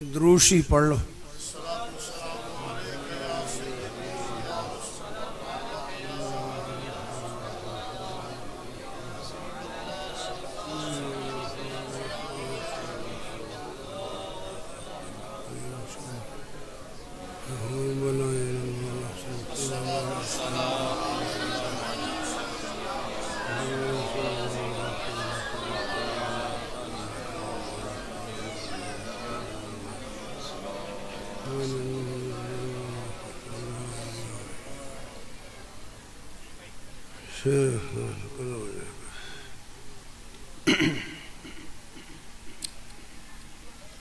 دروشی پڑھ لو۔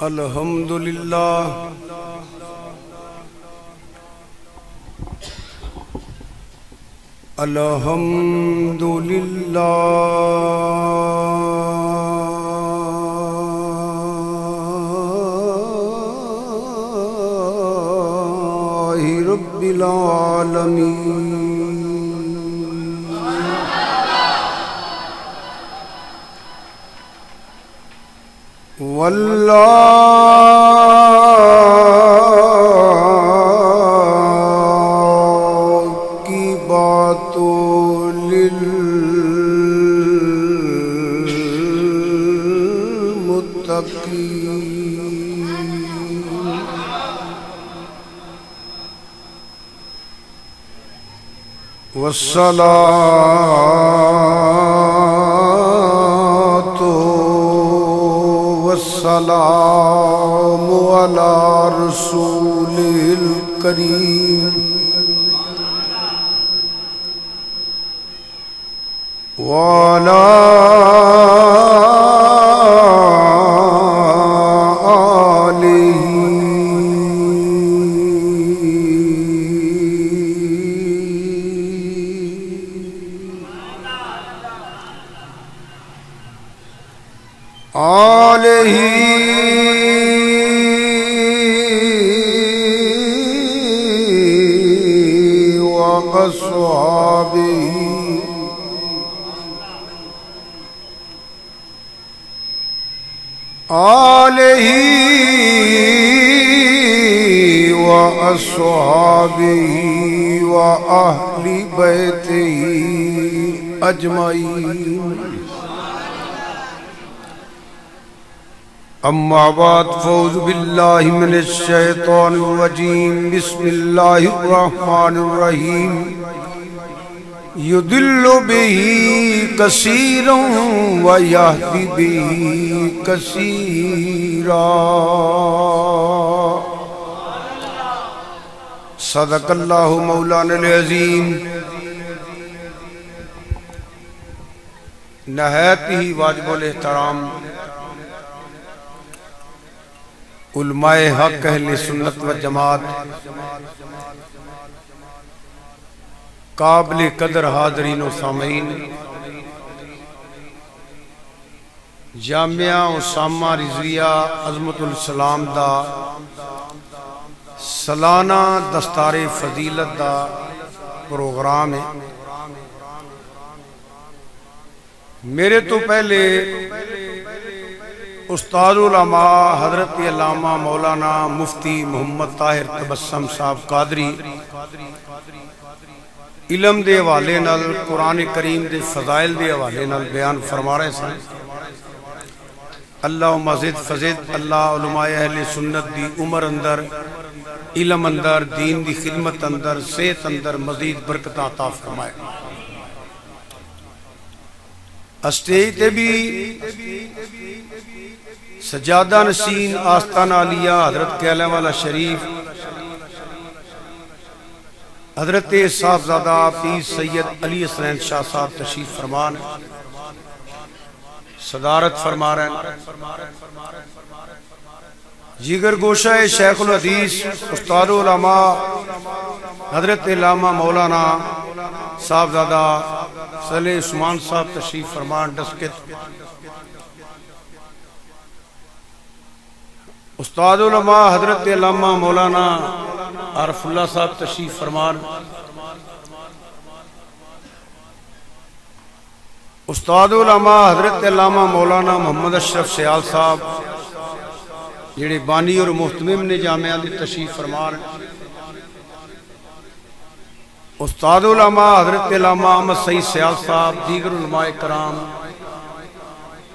الحمدللہ الحمدللہ رب العالمین واللہ کی باتوں للمتقین والصلاة والسلام على رسول الكريم وعلى آله آلہ وأصحابه وأهل بيته أجمعين اما بعد فاعوذ باللہ من الشیطان الرجیم بسم اللہ الرحمن الرحیم یضل به کثیرا ویہدی به کثیرا صدق اللہ مولانا العظیم۔ نہایت ہی واجب الاحترام علماء حق اہل سنت و جماعت، قابل قدر حاضرین و سامعین، جامعہ اسامہ رضویہ عظمت الاسلام دا سالانہ دستار فضیلت دا پروگرام ہے۔ میرے تو پہلے استاد علماء حضرت علامہ مولانا مفتی محمد طاہر تبسم صاحب قادری علم دے حوالے نال قرآن کریم دے فضائل دے حوالے نال بیان فرما رہے سن۔ اللہ مزید فزید اللہ علماء اہل سنت دی عمر اندر، علم اندر، دین دی خدمت اندر، صحت اندر مزید برکت عطا فرمائے۔ اسٹیج تے بھی سجادہ نشین آستانہ علیہ حضرت کیلہ والا شریف حضرت صاحبزادہ پیر سید علی حسین شاہ صاحب تشریف فرمان صدارت فرما رہے ہیں۔ جگر گوشہ شیخ الحدیث استاد علماء حضرت علامہ مولانا صاحبزادہ صالح عثمان صاحب تشریف فرمان ڈسکت۔ استاد علماء حضرت علامہ مولانا عارف اللہ صاحب تشریف فرمان، استاد علماء حضرت علامہ مولانا محمد اشرف سیال صاحب، جڑے بانی اور محتمم نے جامعہ دی تشریف فرما رہے استاد علماء حضرت علامہ احمد سعید سیال صاحب دیگر علماء کرام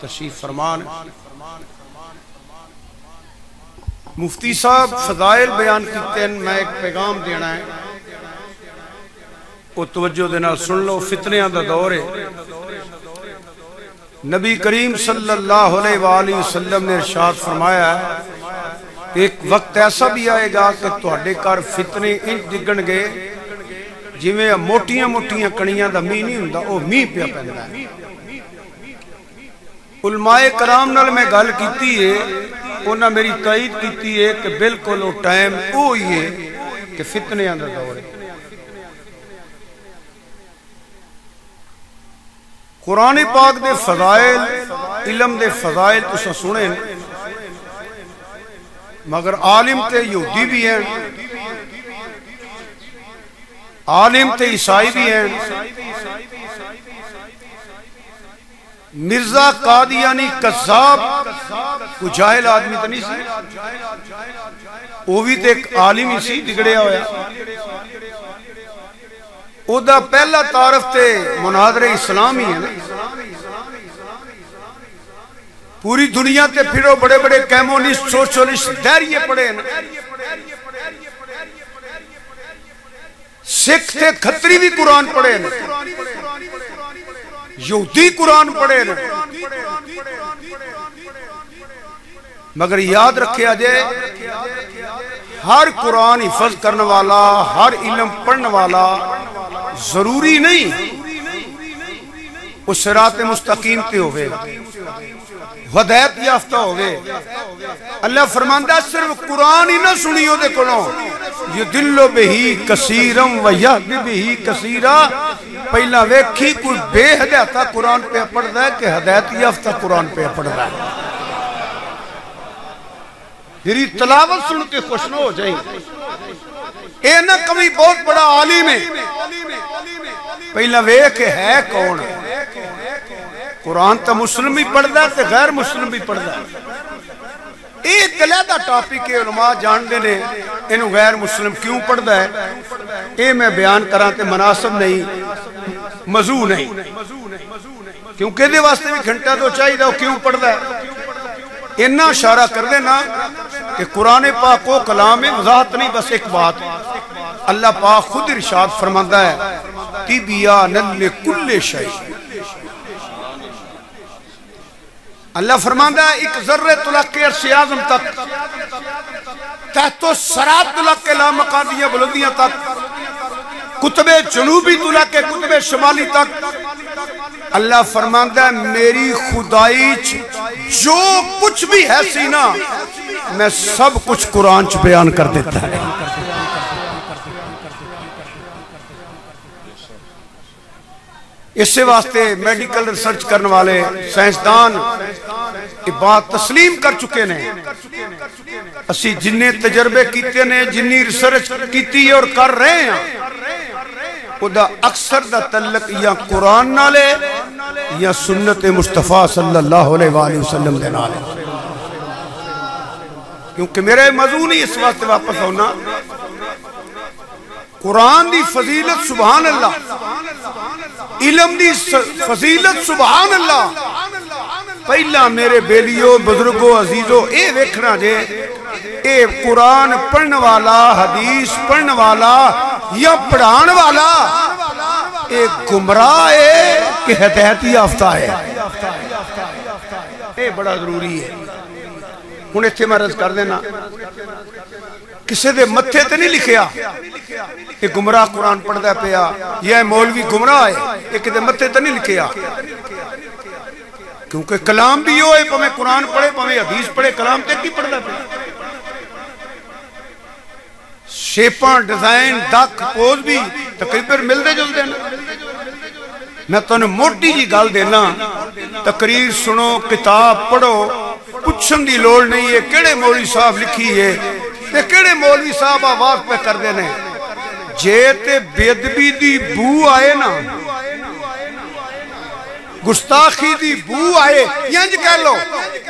تشریف فرما رہے مفتی صاحب فضائل بیان کیتے ہیں میں ایک پیغام دینا ہے وہ توجہ دینا سن لو فتنیاں دا دور ہے نبی کریم صلی اللہ علیہ وآلہ وسلم نے ارشاد فرمایا ہے ایک وقت ایسا بھی آئے گا کہ تہاڈے گھر فتنے انج ڈگن گے جویں موٹیاں موٹیاں کڑیاں دا میہ نہیں ہوندا او میہ پیا پیندا ہے علماء کرام نال میں گل کیتی ہے انہاں میری تائید کیتی ہے کہ بالکل وہ ٹائم وہی ہے کہ فتنیاں دا دور ہے قرآن پاک دے فضائل علم دے فضائل تساں سنے مگر عالم تے یہودی بھی ہیں عالم تے عیسائی بھی ہیں مرزا قادیانی قذاب کوئی جاہل آدمی تو نہیں سی وہ بھی تے ایک عالم ہی سی بگڑیا ہویا او دا پہلا تعارف تے مناظر اسلامی ہے پوری دنیا تے پھرو بڑے بڑے کیمونسٹ سوشلسٹ دہریے پڑے ہیں سکھ تے کھتری بھی قرآن پڑھے ہیں یہودی قرآن پڑھے ہیں مگر یاد رکھے آجے ہر قرآن حفظ کرنے والا ہر علم پڑھنے والا ضروری نہیں وہ صراط مستقیم تے ہوئے ہدایت یافتہ ہوئے اللہ فرماندہ صرف قرآن ہی نہ سنی ہو دے کلوں یدلو بہی کثیرم و یہد بہی کثیرہ پہلا ویکھی کوئی بے ہدایتہ قرآن پہ پڑھ دا ہے کہ ہدایت یافتہ قرآن پہ پڑھ دا ہے میری تلاوت سن کے خوشنو ہو جائیں اے نہ کبھی بہت بڑا عالم ہے پہلا ویکھ ہے کون قرآن تا مسلم بھی پڑھ دا ہے تے غیر مسلم بھی پڑھ دا ہے ایک علیحدہ ٹاپک کے علماء جان دینے انہوں غیر مسلم کیوں پڑھ دا ہے اے میں بیان کران تے مناسب نہیں موضوع نہیں کیونکہ دے واسطے بھی گھنٹہ تو چاہی دا کیوں پڑھ دا ہے انہا اشارہ کر دینا کہ قرآن پاک کو کلام وضاحت نہیں بس ایک بات اللہ پاک خود ارشاد فرماندہ ہے تبیاناً لکل شیء اللہ فرماندہ ہے ایک ذرہ طلق کے عرش اعظم تک تحت و سراب طلق کے لامقادیاں بلندیاں تک کتب جنوبی طلق کے کتب شمالی تک اللہ فرماندہ ہے میری خدائی جو کچھ بھی ہے سینہ میں سب کچھ قرآن چ بیان کر دیتا ہے اس سے واسطے میڈیکل ریسرچ کرنے والے سائنسدان یہ بات تسلیم کر چکے ہیں اسی جنہیں تجربے کیتے ہیں جنہیں ریسرچ کیتی ہے اور کر رہے ہیں وہ دا اکثر دا تعلق یا قرآن نالے یا سنت مصطفیٰ صلی اللہ علیہ وآلہ وسلم دے نالے کیونکہ میرے موضوع نہیں اس واسطے واپس ہونا قرآن دی فضیلت سبحان اللہ علم دی فضیلت سبحان اللہ پہلا میرے بیلیو بزرگو عزیزو اے ویکھنا جے اے قرآن پڑھن والا حدیث پڑھن والا یا پڑھان والا اے گمراہ ہے کہ ہدایت یافتہ ہے اے بڑا ضروری ہے ہن ایتھے میں عرض کر دینا کسے دے متھے تے نہیں لکھیا کہ گمراہ قرآن پڑھدا پیا یہ مولوی گمراہ ہے ایک دے متھے تے نہیں لکھیا کیونکہ کلام بھی ہوئے پہ میں قرآن پڑھے پہ میں حدیث پڑھے کلام تے کی پڑھدا پیا شیپاں ڈیزائن دک پوز بھی تقریباً مل دے جل دینا میں تو نے موٹی جی گال دینا تقریر سنو کتاب پڑھو پچھن دی لوڑ نہیں ہے کیڑے مولوی صاحب لکھی ہے تے کیڑے مولوی صاحب آواز پہ کر دینے جے تے بیدبی دی بو آئے نا گستاخی دی بو آئے ینج کہہ لو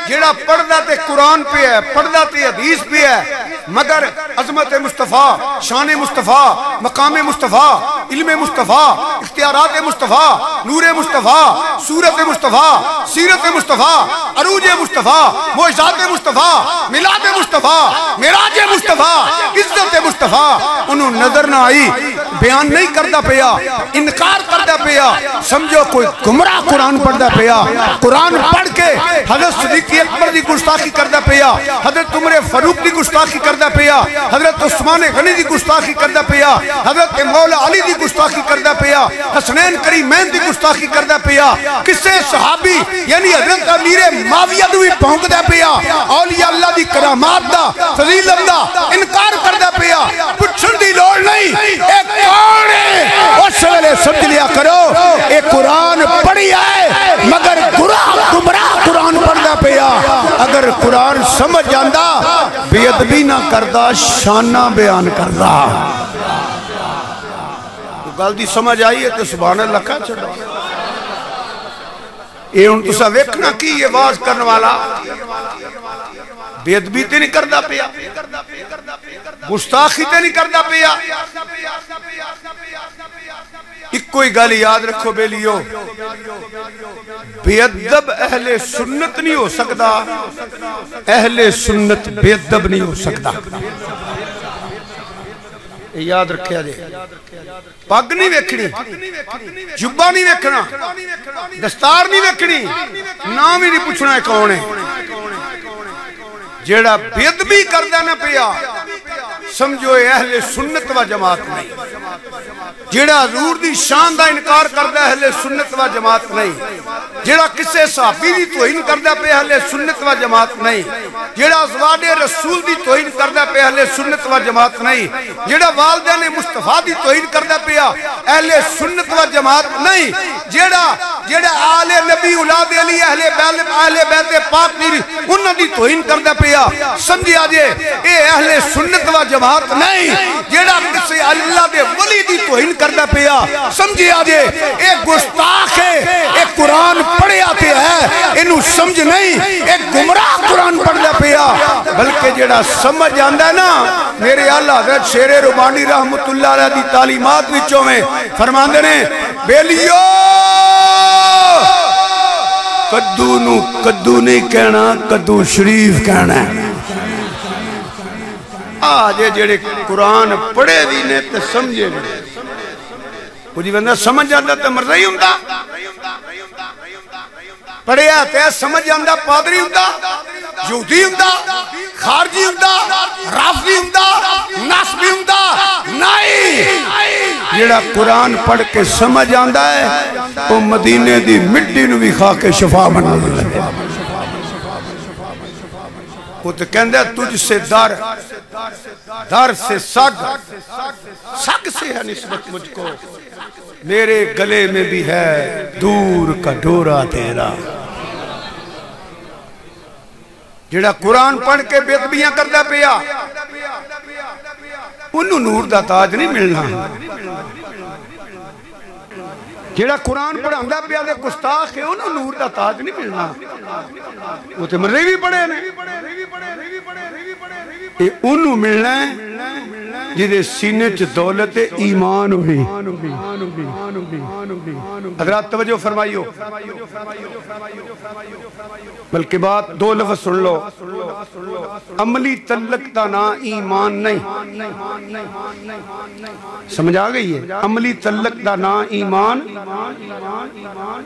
جیڑا پڑھدا تے قرآن پہ ہے پڑھدا تے حدیث پہ ہے مگر عظمت مصطفیٰ شان مصطفیٰ مقام مصطفیٰ علم مصطفیٰ اختیارات مصطفیٰ نور مصطفیٰ صورت مصطفیٰ سیرت مصطفیٰ عروج مصطفیٰ معجزات مصطفیٰ میلاد مصطفیٰ معراج مصطفیٰ عزت مصطفیٰ انہوں نظر نہ آئی بیان نہیں کردا پیا انکار کردا پیا سمجھو کوئی گمراہ قرآن پڑھدا پیا قرآن پڑھ کے حضرت صدیق اکبر دی گستاخی کردا پیا حضرت عمر فاروق دی گستاخی کردا پیا حضرت عثمان غنی دی گستاخی کردا پیا حضرت مولا علی دی گستاخی کردا پیا حسنین کریمین دی گستاخی کردا پیا کسے صحابی یعنی حضرت امیر معاویہ دی بھونکدا پیا اولیاء اللہ دی کرامات دا فضیلت دا انکار کردا پیا پوچھن دی لوڑ نہیں اے کون ہے اس ویلے سمجھ لیا کرو اے قرآن پڑھی آئے مگر گمراہ قرآن پڑھدا پیا اگر قرآن سمجھ جاندا بے ادبی نہ کردا شانہ بیان کردا تو گل دی سمجھ آئی ہے تو سبحان اللہ کا چھڑا اے ان تسا ویکھنا کی یہ واز کرنے والا بے ادبی تے نہیں کردا پیا گستاخی تے نہیں کردا پیا ایک کوئی گل یاد رکھو بیلیو بے ادب اہل سنت نہیں ہو سکتا اہل سنت بے ادب نہیں ہو سکتا یاد رکھیا جے پگ نہیں ویکھنی جبہ نہیں ویکھنا دستار نہیں ویکھنی نام ہی نہیں پوچھنا ہے کون ہے جیڑا بے ادبی کردہ نہ پیا سمجھو اہل سنت و جماعت نہیں جیڑا حضور دی شان دا انکار کردہ اہل سنت و جماعت نہیں جیڑا کسے صحابی دی توہین کردہ پہ اہل سنت و جماعت نہیں جیڑا ازواج رسول دی توہین کردہ پہ اہل سنت و جماعت نہیں جیڑا والدین مصطفیٰ دی توہین کردہ پہ اہل سنت و جماعت نہیں جیڑا آل نبی اولاد علی اہل بیت پاک دی انہوں دی توہین کردہ پہ سمجھے آجے اے اہل سنت و جماعت نہیں جیڑا کسے اللہ دے ولی دی توہین کردہ پیا سمجھے آجے اے گستاخ ہے اے قرآن پڑھے آتے ہیں انہوں سمجھ نہیں اے گمراہ قرآن پڑھدا پیا بلکہ جیڑا سمجھ آندہ ہے نا میرے اللہ حضرت شیر ربانی رحمت اللہ علیہ دی تعلیمات وچوں میں فرماندے نے بیلیو کدو نو کدو نہیں کہنا کدو شریف کہنا ہے آجے جڑے قرآن پڑھے بھی نے تے سمجھے بھی کچھ بندہ سمجھ جاندہ تے مرضی ہی ہوندہ پڑھے آتے ہیں سمجھ جاندہ پادری ہوندہ یہودی ہوندہ خارجی ہوندہ رافضی ہوندہ ناسبی ہوندہ نہیں جڑا قرآن پڑھ کے سمجھ آندہ ہے وہ مدینے دی مٹی نو بھی خواہ کے شفا بنا لگے وہ تو کہندہ ہے تجھ سے در سے سگ سے ہے نسبت مجھ کو میرے گلے میں بھی ہے دور کا ڈورا تیرا جڑا قرآن پڑھ کے بے ادبیاں کردہ پیا انہوں نور دا تاج نہیں ملنا جیڑا قرآن پڑھاندہ پیا دے گستاخ ہے انہوں نور دا تاج نہیں ملنا وہ تے مرضی بھی پڑھے انہوں ملنا ہے جدے سینے چ دولت ایمان ہوئی حضرات توجہ فرمائیو بلکہ بات دو لفظ سن لو عملی تعلق دا نا ایمان نہیں سمجھ آ گئی ہے عملی تعلق دا نا ایمان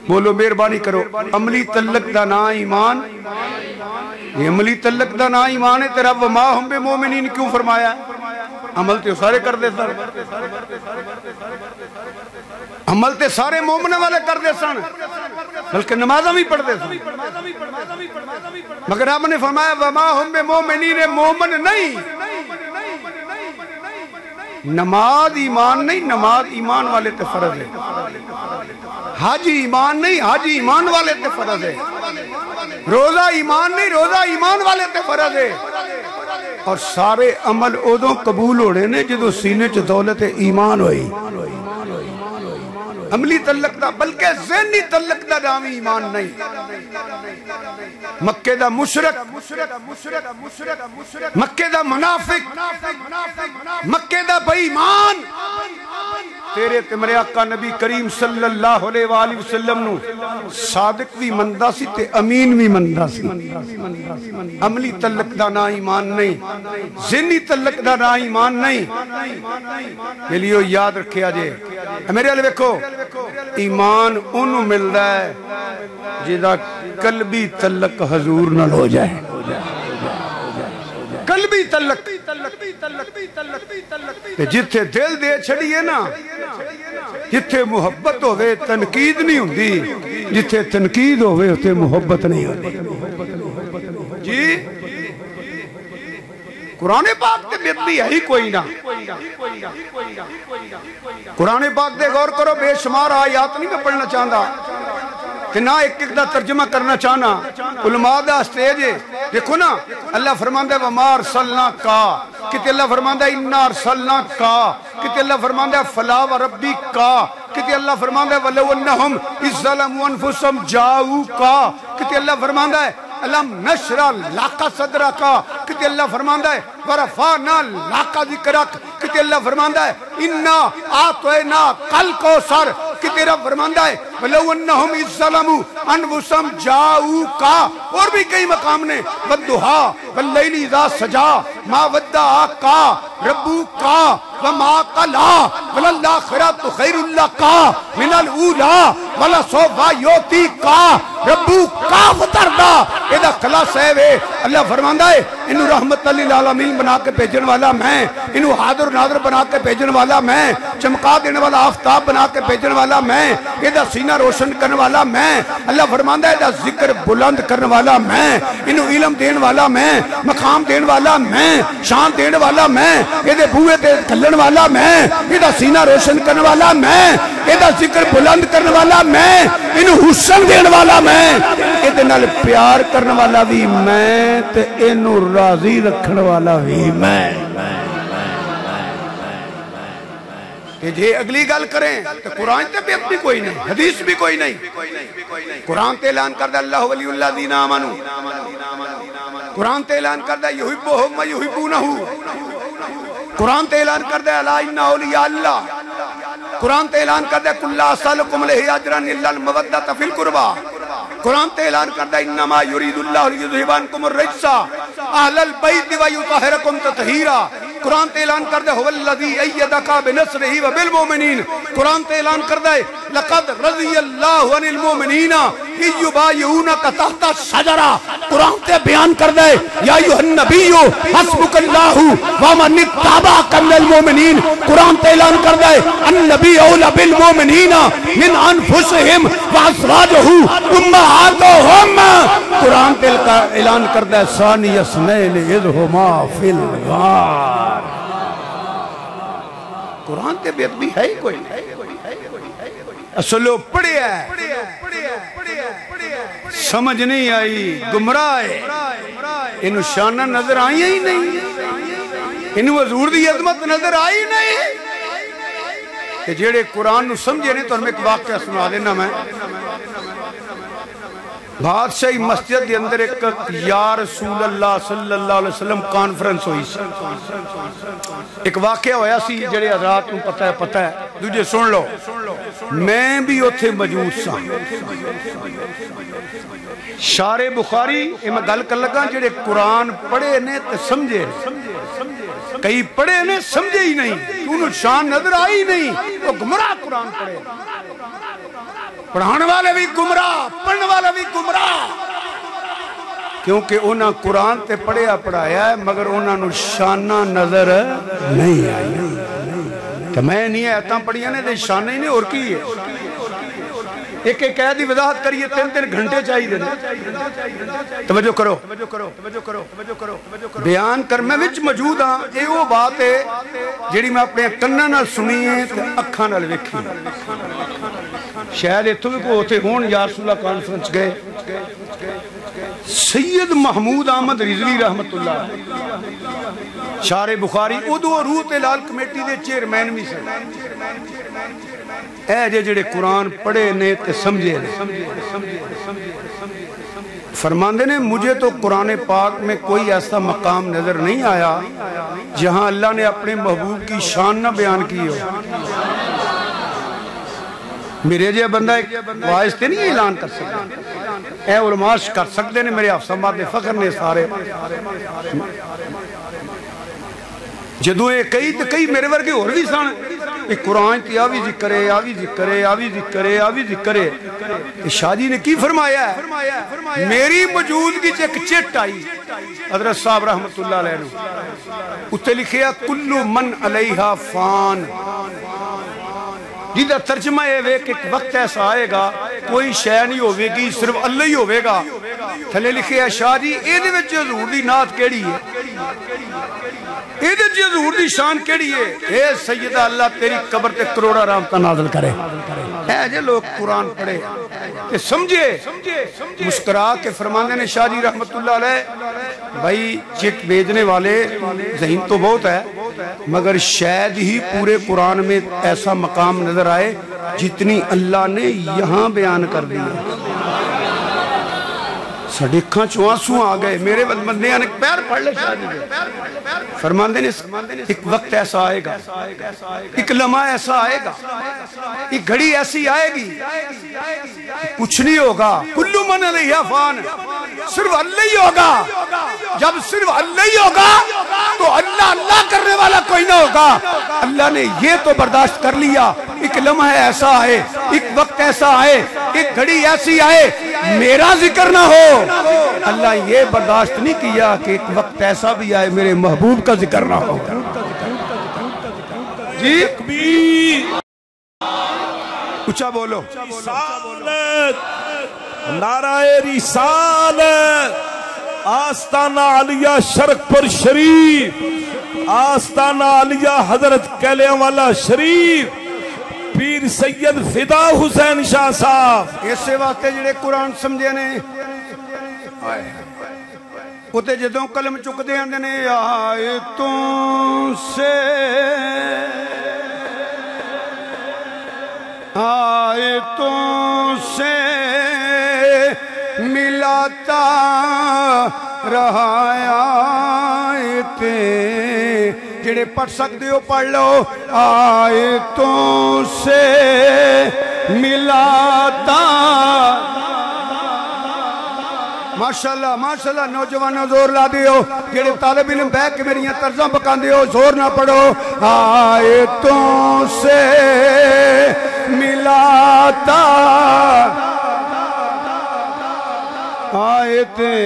بولو مہربانی کرو عملی تعلق دا نا ایمان یہ عملی تعلق دا نا ایمان ہے تیرا وما ہم بے مومنین کیوں فرمایا ہے عمل تے سارے کر دے سن عمل تے سارے مومنہ والے کر دے سن بلکہ نمازہ بھی پڑھ دے سن مگر آپ نے فرمایا وما ہم بے مومنین مومن نہیں نماز ایمان نہیں نماز ایمان والے تے فرض ہے حاجی ایمان نہیں حاجی ایمان والے تے فرض ہے روزہ ایمان نہیں روزہ ایمان والے تے فرض ہے اور سارے عمل ادوں قبول ہو رہے نے جدو سینے چ دولت ایمان ہوئی عملی تعلق دا بلکہ ذہنی تعلق دا نام ایمان نہیں. مکے دا مشرک، مکے دا منافق، مکے دا بے ایمان تیرے تے میرے آقا نبی کریم صلی اللہ علیہ وآلہ وسلم نو صادق بھی مندہ سی تے امین بھی مندہ سی. عملی تعلق دا نا ایمان نہیں، ذہنی تعلق دا نا ایمان نہیں. یہ لیو یاد رکھیا جے میرے علیہ ویکھو ایمان انہوں مل رہا ہے جیدہ قلبی تعلق حضور نہ ہو جائے. قلبی تعلق جتھے دل دے چھڑیے نا، جتھے محبت ہوئے تنقید نہیں ہوندی، جتھے تنقید ہوئے ہوتے محبت نہیں ہوتی. جی قرآن پاک تے بیتی ہے ہی کوئی نہ. قرآن پاک دے غور کرو، بے شمار آیات نہیں میں پڑھنا چاہتا کہ نہ ایک ایک دا ترجمہ کرنا چاہنا. علماء دا سٹیج ہے دیکھو نا، اللہ فرماندہ ہے وَمَا أَرْسَلْنَاكَ، کتے اللہ فرماندہ ہے اِنَّا أَرْسَلْنَاكَ، کتے اللہ فرماندہ ہے فَلَا وَرَبِّكَ، کتے اللہ فرماندہ ہے وَلَوْ أَنَّهُمْ إِذْ ظَلَمُوا أَنفُسَهُمْ جَاءُوكَ، کتے اللہ فرماندہ ہے الم نشرح لک صدرک، کتے اللہ فرماندہ ہے ورفعنا لک ذکرک، کتے اللہ فرماندہ ہے انا اعطیناک الکوثر، کتے رب فرماندہ ہے ولو انہم اذ ظلموا انفسہم جاؤک. اور بھی کئی مقام نے والضحی واللیل اذا سجا ما ودعک ربک وما قلى وللآخرۃ خیر لک من الاولی ولسوف یعطیک ربک فترضی. یہ خلاصہ ہے اللہ فرماندہ ہے انہوں رحمت للعالمین بنا کے بھیجن والا میں، انہوں حاضر ناظر بنا کے بھیجن والا میں، چمکا دینے والا آفتاب بنا کے بھیجن والا میں، یہ سینہ روشن کرنے والا میں. اللہ فرماندہ ہے ذکر بلند کرنے والا میں، انہوں علم دین والا میں، مقام دین والا میں، شان دین والا میں، یہ بوئے تے کھلن والا میں، یہ سینہ روشن کرنے والا میں، یہ ذکر بلند کرنے والا میں، انہوں حسن دین والا میں، یہ نال پیار کرنے والا بھی میں تے انہوں راضی رکھنے والا بھی میں. کہ جے اگلی گل کریں تو قرآن تے بیت بھی کوئی نہیں، حدیث بھی کوئی نہیں. قرآن تے اعلان کردہ اللہ ولی اللہ دین آمنو، قرآن تے اعلان کردہ یحبہم و یحبونہو، قرآن تے اعلان کردہ الا ان اولیاء اللہ، قرآن تے اعلان کردہ کل لا اسألکم علیہ اجرا الا المودۃ فی القربى، قرآن تے اعلان کردہ انما یرید اللہ لیذھب عنکم الرجس اہل البیت ویطہرکم تطہیرا، قرآن تے اعلان کردہ هو الذی ایدک بنصرہ وبالمؤمنین، قرآن تے اعلان کردہ لقد رضی اللہ عن المؤمنین اذ یبایعونک تحت الشجرہ، قرآن تے بیان کردہ یا ایھا النبی حسبک اللہ ومن اتبعک من المؤمنین، قرآن تے اعلان کردہ النبی اولی بالمؤمنین من انفسہم وازواجہ امہاتہم، قرآن تے اعلان کردہ ثانی اثنین اذ ھما فی الغار. قرآن تے بیت بھی ہے ہی کوئی اصلو پڑھے ہے، سمجھ نہیں آئی، گمراہ ہے، انہوں شانہ نظر آئی ہی نہیں، انہوں حضور دی عظمت نظر آئی نہیں. کہ جیڑے قرآن نو سمجھے نہیں تو ہمیں ایک واقعہ سنا دینا میں. بادشاہی مسجد کے اندر ایک یا رسول اللہ صلی اللہ علیہ وسلم کانفرنس ہوئی سی. ایک واقعہ ہویا سی جڑے حضرات کو پتہ ہے دوجے سن لو. میں بھی اتھے موجود سا. شارع بخاری میں گل کر لگا جڑے قرآن پڑھے نے تے سمجھے، کئی پڑھے نے سمجھے ہی نہیں، انہوں شان نظر آئی نہیں، وہ گمراہ قرآن پڑھے. پڑھانے والے بھی گمراہ، پڑھنے والے بھی گمراہ، کیونکہ انہاں قرآن تے پڑھیا پڑھایا ہے مگر انہاں نو شانہ نظر نہیں آئی. تو میں نہیں آیتاں پڑھیا نے دے شانہ ہی نہیں اور کی ہے. ایک ایک قیدی وضاحت کریے 3 گھنٹے چاہیے دینے. توجہ کرو بیان کر میں وچ موجود ہاں. یہ وہ بات ہے جیڑی میں اپنے کناں نال سنی ہے تے اکھاں نال ویکھی. شاید اتھوں بھی کو ہوتے ہون یا رسول اللہ کانفرنس گئے سید محمود احمد رضوی رحمت اللہ شارح بخاری ادو روح لال کمیٹی دے چیئرمین بھی سے اے جڑے قرآن پڑھے نے تے سمجھے فرماندے نے مجھے تو قرآن پاک میں کوئی ایسا مقام نظر نہیں آیا جہاں اللہ نے اپنے محبوب کی شان نہ بیان کی ہو. میرے جے بندہ ایک واعظ تے نہیں اعلان کر سکتے, اے علماء کر سکتے نے, میرے افسامات فخر نے سارے جدو یہ کئی میرے ورگے اور بھی سن قرآن کی آوی ذکر ہے, آوی ذکر ہے, آوی ذکر ہے, آوی ذکر ہے. شاہ جی نے کی فرمایا ہے, میری موجودگی ایک چٹ آئی حضرت صاحب رحمت اللہ علیہ نے, اتنے لکھیا کل من علیہا فان, جیدہ ترجمہ ہے کہ ایک وقت ایسا آئے گا کوئی شے نہیں ہوئے گی, صرف اللہ ہی ہوئے گا. تھلے لکھے ہے شاہ جی ایدے وچ حضور دی نعت کیڑی ہے, ایدے وچ حضور دی شان کیڑی ہے, اے سیدہ اللہ تیری قبر تے کروڑا رحمتہ نازل کرے. اے جے لوگ قرآن پڑھے کہ سمجھے مسکرا کے فرماندے نے شاہ جی رحمت اللہ علیہ, بھائی چٹ بھیجنے والے ذہین تو بہت ہے مگر شاید ہی پورے قرآن میں ایسا مقام نظر آئے جتنی اللہ نے یہاں بیان کر دی. سڑکھاں چوانسوں آ گئے میرے بندے نے پیر پڑھ لے شاہ جی فرماندے نے ایک وقت ایسا آئے گا, ایک لمحہ ایسا آئے گا, ایک گھڑی ایسی آئے گی کچھ نہیں ہوگا, کلو من علیہ فان, صرف اللہ ہی ہوگا. جب صرف اللہ ہی ہوگا تو اللہ اللہ کرنے والا کوئی نہ ہوگا. اللہ نے یہ تو برداشت کر لیا ایک لمحہ ایسا آئے, ایک وقت ایسا آئے, ایک گھڑی ایسی آئے میرا ذکر نہ ہو. اللہ یہ برداشت نہیں کیا کہ ایک وقت ایسا بھی آئے میرے محبوب کا ذکر نہ ہو. جی اچھا بولو, نعرہ رسالت, آستانہ علیہ شرق پر شریف, آستانہ علیہ حضرت کیلیاں والا شریف, پیر سید فدا حسین شاہ صاحب. اسے واسطے جڑے قرآن سمجھے نے اتے جدوں قلم چک دے اندے نے آیتوں سے ملاتا رہا آیتیں, جڑے پڑھ سکتے ہو پڑھ لو, آیتوں سے ملاتا. ماشاءاللہ ماشاءاللہ نوجوانوں زور لا دیو, جڑے طالب علم بیٹھ کے میری طرزاں پکان دیو, زور نہ پڑھو. آیتوں سے ملاتا آیتیں,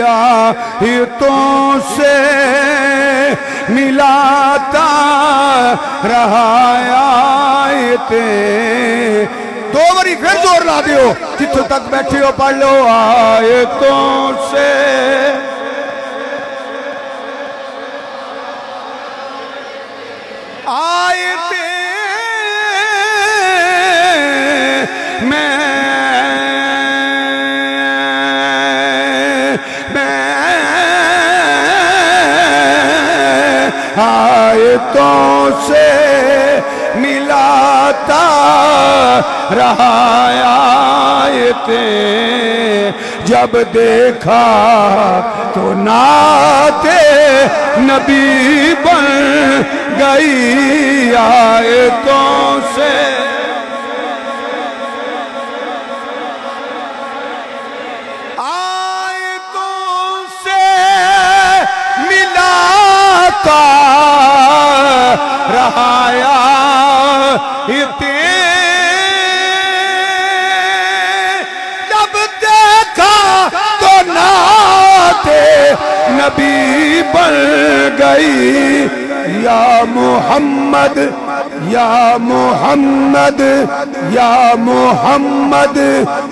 آیتوں سے ملاتا رہا آیتیں. دو باری پھر زور لا دیو, جتوں تک بیٹھے ہو پڑھ لو. آیتوں سے آیتیں آیتوں سے ملاتا رہا آیتیں. جب دیکھا تو نعت نبی بن گئی. آیتوں سے رہا آیتیں. جب دیکھا تو نعت نبی بن گئی. یا محمد یا محمد یا محمد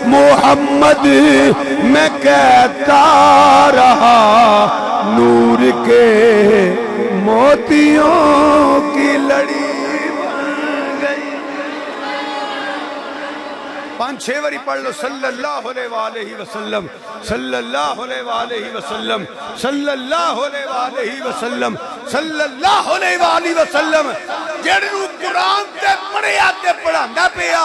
محمد میں کہتا رہا, نور کے موتیوں کی لڑی بن گئی. 6 واری پڑھ لو صلی اللہ علیہ وآلہ وسلم صلی اللہ علیہ وآلہ وسلم صلی اللہ علیہ وآلہ وسلم صلی اللہ علیہ وآلہ وسلم جنہوں قرآن تے پڑھیا تے پڑھاندہ پیا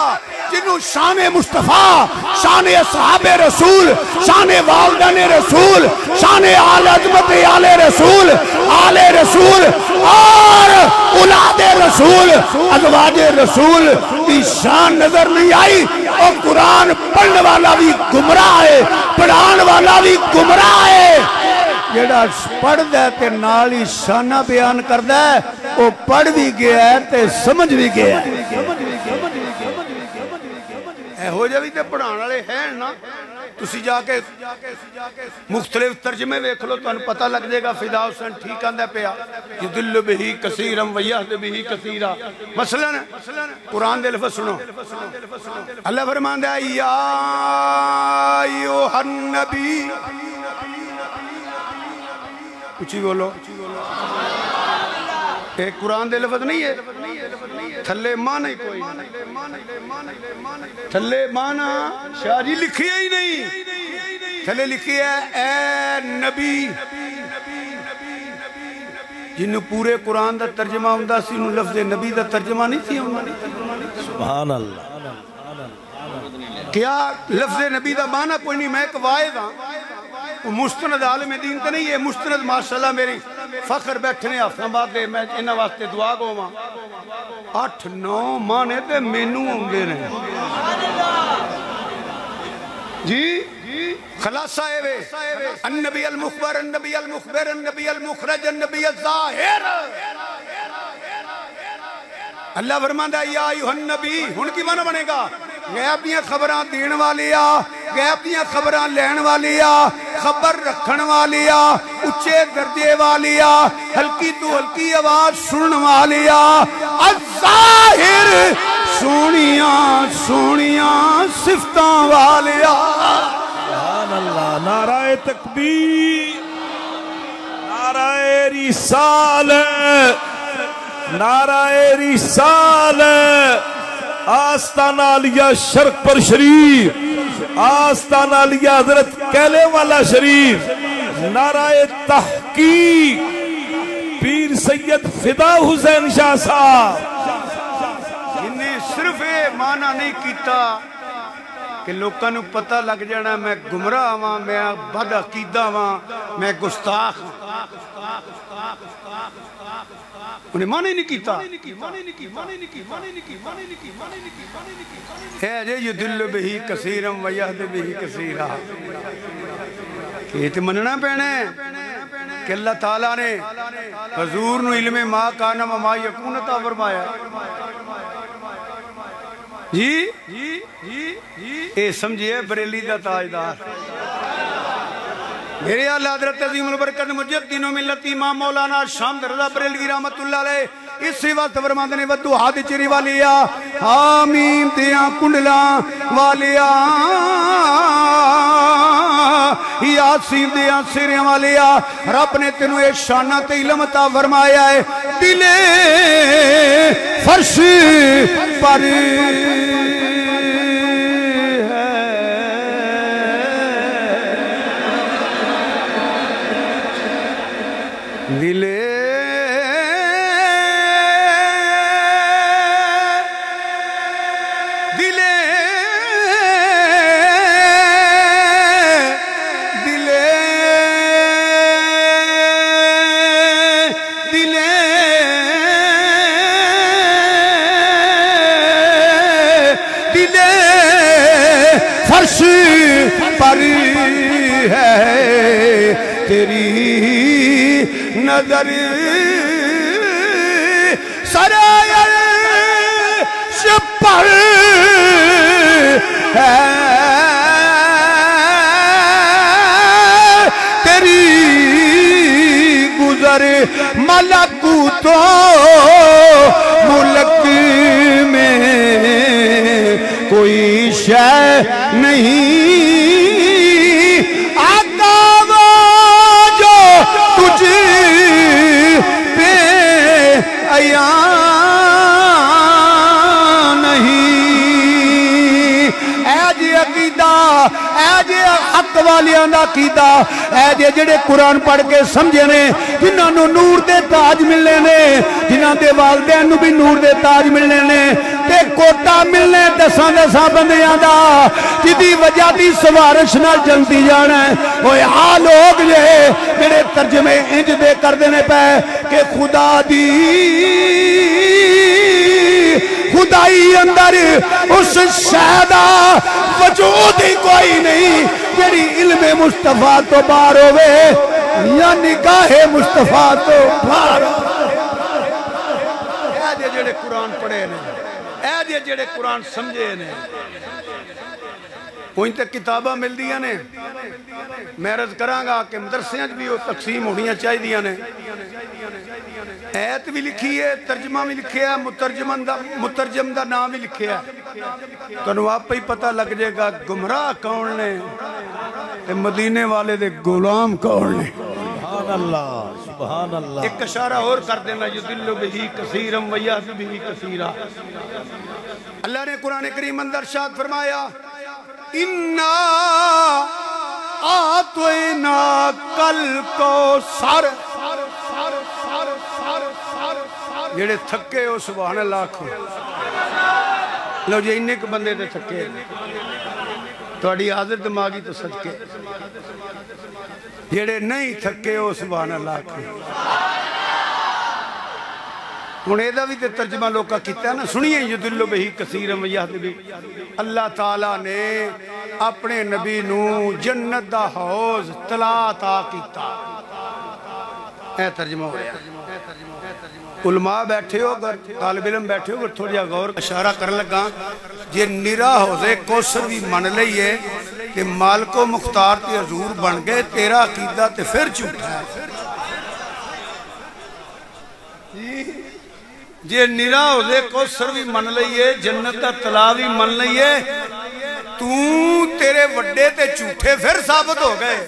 جنہوں شان مصطفیٰ شان اصحاب رسول شان والدین رسول شان آل عظمت آل رسول اور اولاد رسول ازواج رسول کی شان نظر نہیں آئی اور قرآن پڑھنے والا بھی گمراہ ہے پڑھان والا بھی گمراہ ہے جڑا پڑھ دے تے نالی شانہ بیان کر دے وہ پڑھ بھی گیا ہے تے سمجھ بھی گیا ہے اے ہو جا بھی تے پڑھان والے ہیں نا تسی جا کے مختلف ترجمے ویکھ لو تو پتہ لگ جائے گا فدا حسین ٹھیک آندہ پیا یدل بہی کثیرم ویہد بہی کثیرہ مثلا قرآن دے لفظ سنو اللہ فرمان دے یا ایوہ النبی کچھ بولو ایک قرآن دے لفظ نہیں ہے تھلے معنی کوئی تھلے معنی شاہ جی لکھی ہی نہیں تھلے لکھی ہے اے نبی جنہوں پورے قرآن دا ترجمہ ہوندہ سی انہوں لفظ نبی دا ترجمہ نہیں تھی ہوندہ سبحان اللہ کیا لفظ نبی دا معنی کوئی نہیں میں ایک واحد ہاں مستند عالم دین تے نہیں ہے مستند ماشاءاللہ میری فخر بیٹھنے آفنا بات دے میں انہا واسطے دعا گو ماں 8-9 مانے تے مینو ہوندے رہے جی خلاصہ اے وے النبی المخبر النبی المخبر النبی المخرج النبی الظاہر اللہ فرماندہ یا ایوہ النبی ہن کی معنی بنے گا غیب دیاں خبران دین والیا غیب دیاں خبران لین والیا خبر رکھن والیا اچھے درجے والیا ہلکی تو ہلکی آواز سنن والیا الظاہر سونیاں صفتاں والیا سبحان اللہ نعرہ تکبیر نعرہ رسالت نعرہ رسالت آستانہ علیہ شرق پر شریف آستانہ علیہ حضرت کہلے والا شریف نعرہ تحقیق پیر سید فدا حسین شاہ صاحب انہیں صرف معنی نہیں کیتا کہ لوگوں نے پتہ لگ جانا میں گمراہ ہوں میں بد عقیدہ ہوں میں گستاخ ہوں انہیں معنی نہیں کیتا ہے جے یدل بہی کثیرم ویہد بہی کثیرہ کہ یہ تو مننا پینے کہ اللہ تعالیٰ نے حضور نو علم ما کانا ما یکونتا فرمایا جی اے سمجھئے بریلی دا تاجدار میرے اللہ حضرت عظیم البرکت مجدین و ملت امام مولانا شام رضا بریلوی رحمت اللہ علیہ اسی وقت فرماندنے ودو ہاتھ چری والیا حامیم دیاں کنڈلاں والیا یاسین دیاں سریاں والیا رب نے تینوں ایک شانہ تے علم عطا فرمایا ہے دلے فرش پر دلے دلے دلے دلے دلے فرش پر ہے تیری نظر سرائے پر ہے تیری گزر ملکوتو ملک میں کوئی شے نہیں دا کیتا اے جڑے قرآن پڑھ کے سمجھے نے جنہاں نو نور دے تاج ملنے نے جنہاں دے والدین نو بھی نور دے تاج ملنے نے تے کوٹا ملنے دساں بندیاں دا جدی وجہ دی سوارش نہ جلدی جانا ہے اوے آ لوگ جڑے ترجمے انج دے کر دینے پہ کہ خدا دی خدائی اندر اس شہدہ وجود ہی کوئی نہیں جڑی علم مصطفیٰ تو بار ہوئے یا نگاہ مصطفیٰ تو بار اے جڑے قرآن پڑھے نے اے جڑے قرآن سمجھے نے کوئی تے کتابہ مل دیا نے میں عرض کراں گا کہ مدرسیاں بھی وہ تقسیم ہونیاں چاہی دیا نے ایت بھی لکھی ہے ترجمہ بھی لکھے ہے مترجم دا نام بھی لکھے ہے تو آپ پہ ہی پتہ لگ جائے گا گمراہ کون نے مدینے والے دے غلام کون نے سبحان اللہ سبحان اللہ ایک اشارہ اور کر دینا یدل بہی کثیرم ویہد بہی کثیرہ اللہ نے قرآن کریم اندر ارشاد فرمایا اِنَّا آتوینا کل کو سر جڑے تھکے ہو سبحان اللہ کھو لو جی انہیں کے بندے دے تھکے توڑی حاضر دماغی تو صدقے جڑے نہیں تھکے ہو سبحان اللہ کھو انہیں دا بھی تے ترجمہ لوگ کا کیتا ہے نا سنیے یدلو بہی کثیرم ویہد بھی اللہ تعالیٰ نے اپنے نبی نو جنت دا حوض طلا عطا کیتا اے ترجمہ ہو رہا علماء بیٹھے ہو گر طالب علم بیٹھے ہو گر تھوڑی غور اشارہ کرنے لگا یہ نرا حوضے کوثر بھی من لئی ہے کہ مالک و مختار تے حضور بن گئے تیرا عقیدہ تے پھر جھوٹا ہے یہ نرا حوضے کوثر بھی من لئی ہے جنت دا طلا بھی من لئی ہے تیرے وڈے تے جھوٹے پھر ثابت ہو گئے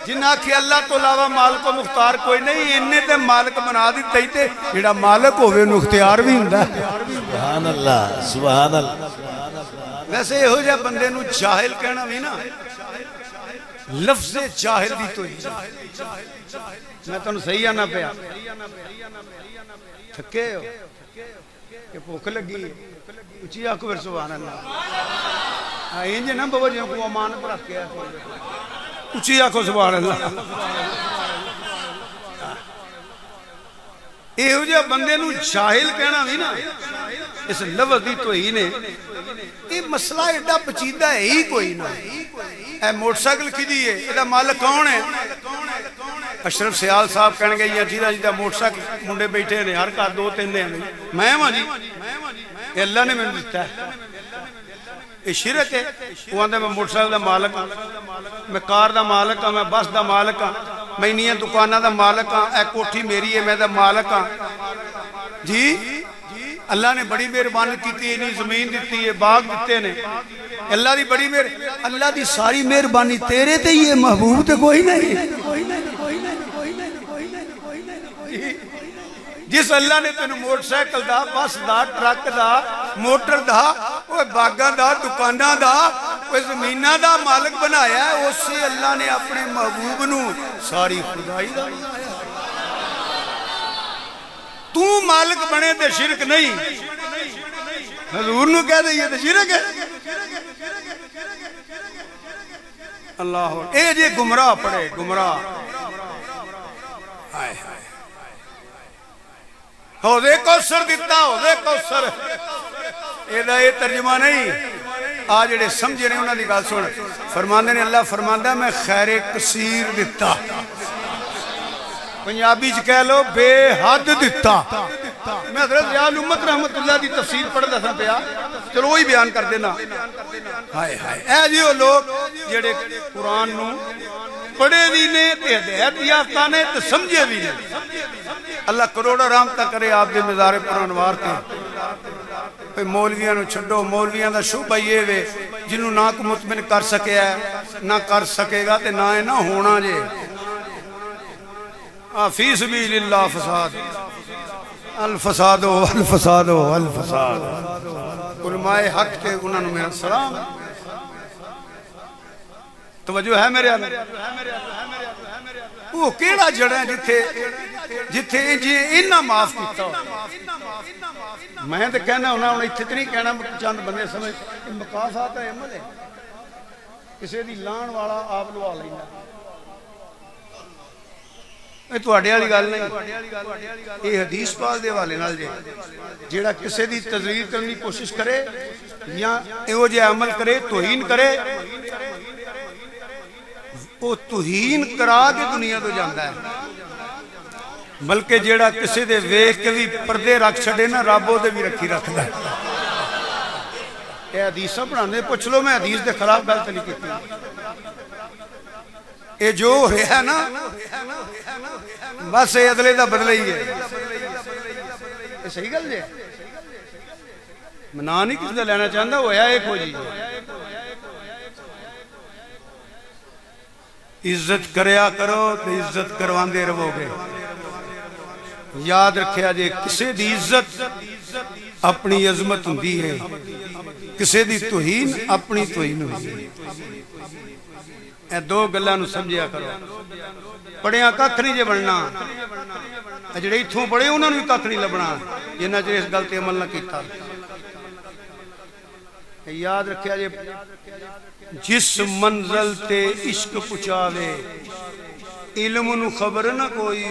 جنہاں کہ اللہ تو علاوہ مالک و مختار کوئی نہیں انہیں تے مالک بنا دیتا ہی تے جڑا مالک ہوئے نختیار بھی ہوں دا سبحان اللہ سبحان اللہ ویسے یہ ہو جائے بندے نو جاہل کہنا بھی نا لفظ جاہل بھی تو ہی میں تو صحیح آنا پیا تھکے ہو کہ بھوک لگی اچھی آنکھوں پھر سبحان اللہ انجھے نا بابا جی کو امانت رکھ کے اچھی آنکھوں سبحان اللہ یہ ہو جائے بندے نو جاہل کہنا بھی نا اس لفظ دی تو ہی نے یہ مسئلہ ایڈا پچیدہ ہے ہی کوئی نا اے موٹر سائیکل کی دیئے ایڈا مالک کون ہے اشرف سیال صاحب کہنے گئے یہ جیدہ جیدہ موٹر سائیکل منڈے بیٹھے ہیں ہر کا دو تین دیں میں ہاں جی یہ اللہ نے میں دیتا ہے یہ شرک ہے وہ آندھے میں موٹر سائیکل دا مالک ہوں میں کار دا مالک ہوں میں بس دا مالک ہوں میں انہیں دکانہ دا مالک ہوں اے کوٹھی میری ہے میں دا مالک ہوں جی اللہ نے بڑی مہربانی کی انہیں زمین دیتی ہے باغ دیتے نے اللہ دی بڑی اللہ دی ساری مہربانی تیرے تے یہ محبوب تے کوئی نہیں جس اللہ نے تینوں موٹر سائیکل دا بس دا ٹرک دا موٹر دا باغاں دا دکاناں دا زمیناں دا مالک بنایا ہے اس سے اللہ نے اپنے محبوب نو ساری خدائی دا تو مالک بنے تے شرک نہیں حضور نو کہہ دے یہ تے شرک ہے اللہ اے جے گمراہ پڑے گمراہ آئے حوضے کوثر دیتا حوضے کوثر یہ ترجمہ نہیں آج جڑے سمجھے نہیں انہوں نے کہا سن فرماندے نے اللہ فرماندہ میں خیر کثیر دیتا پنجابی چ کہہ لو بے حد دیتا میں حضرت ریال امت رحمت اللہ دی تفسیر پڑھ دا سن پیا چلو وہی بیان کر دینا ہائے ہائے اے جی وہ لوگ جڑے قرآن نو پڑھے بھی نے تے ہدایت یافتہ نے تے سمجھے بھی نے اللہ کروڑا رحمتہ کرے آپ دے مزار پر انوار تے مولویاں نو چھڈو مولویاں دا شعبہ یہ وے جنہوں نہ کو مطمئن کر سکے ہے نہ کر سکے گا تے نہ ہونا جے فی سبیل اللہ فساد الفساد الفساد الفساد علماء حق تے انہوں نے میرا سلام توجہ ہے میرے آنے وہ کیڑا جڑا ہے جتھے جی انہا معاف کیتا ہو میں تو کہنا انہوں نے اتنی کہنا چند بندے سمجھ مقاصات ہے عمل ہے کسی دی لان والا آپ لوا لینا یہ تو اڈے والی گل نہیں یہ حدیث پاک دے والے نال جیڑا کسی دی تذلیل کرنے کی کوشش کرے یا ایو جے عمل کرے توہین کرے وہ توہین کرا کے دنیا تو جاندا ہے بلکہ جیڑا کسی دے ویکھ کے بھی پردے رکھ چھڑے نا رب او دے بھی رکھی رکھدا ہے یہ حدیثاں پڑھاندے پوچھ لو میں حدیث دے خلاف گل تے نہیں کیتی یہ جو ہو رہا ہے نا بس یہ عدلے دا بدلہ ہی ہے یہ صحیح گل جے منا نہیں کس نے لینا چاہتا وہ ہے ایک ہو جی عزت کریا کرو تو عزت کروان دے رہو گے یاد رکھیا جے کسے دی عزت اپنی عظمت ہوندی ہے کسے دی توہین اپنی توہین ہوندی ہے اے دو گلاں نو سمجھیا کرو پڑھیاں ککھ نہیں جے بننا جڑے ایتھوں پڑھے انہاں نوں ککھ نہیں لبنا جنہاں چ اس گل تے عمل نہ کیتا یاد رکھیا جے جس منزل تے عشق پچاوے علم نو خبر نہ کوئی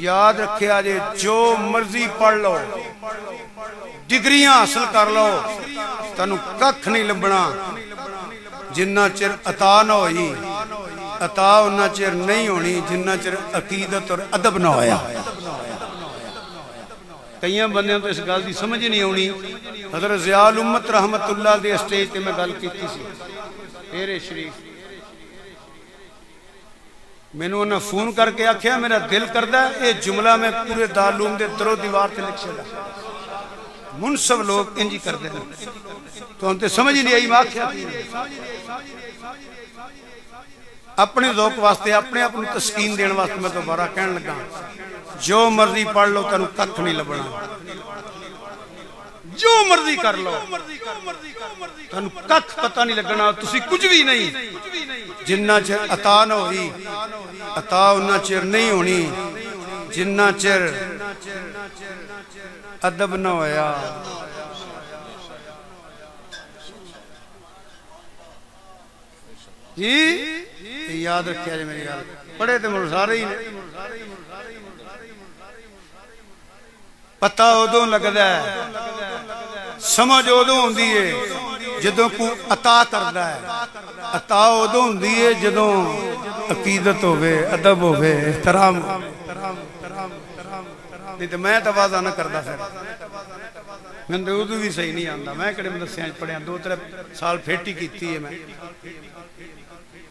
یاد رکھیا جے جو مرضی پڑھ لو ڈگریاں حاصل کر لو تانوں ککھ نہیں لبنا جنہ چر عطا نہ ہوئی عطا انہ چر نہیں ہونی جنہ چر عقیدت اور ادب نہ ہویا کئیاں بندیاں تو اس گل دی سمجھ نہیں ہونی حضرت ضیاء الامت رحمت اللہ دے اسٹیج تے میں گل کیتی سی میرے شریف میں نے انہیں فون کر کے آکھیا میرا دل کردہ ہے یہ جملہ میں پورے دارالعلوم دے درو دیوار تے لکھ چھڑا منصف لوگ انجی کر دیں تو ہم تے سمجھ نہیں آئی ماں کیا تھی اپنے ذوق واسطے اپنے اپنے تسکین دین واسطے میں تو بارا کہنے لگا جو مرضی پڑھ لو تنو ککھ نہیں لبنا جو مرضی کر لو تنو ککھ پتہ نہیں لگنا تسی کچھ بھی نہیں جنہ چر عطا نہ ہوئی عطا انہ چر نہیں ہونی جنہ چر ادب نہ ہویا جی یاد رکھیا جی میری گل پڑھے تے مل سارے ہی پتہ ادوں لگدا ہے سمجھ ادوں ہوندی ہے جدوں کو عطا کردا ہے عطا ادوں ہوندی ہے جدوں عقیدت ہوے ادب ہوے احترام نہیں تو میں توازہ نہ کردا پھر میں تو اردو بھی صحیح نہیں آندا میں کڑے مدرسیاں پڑھیا 2-3 سال پھیٹی کیتی ہے میں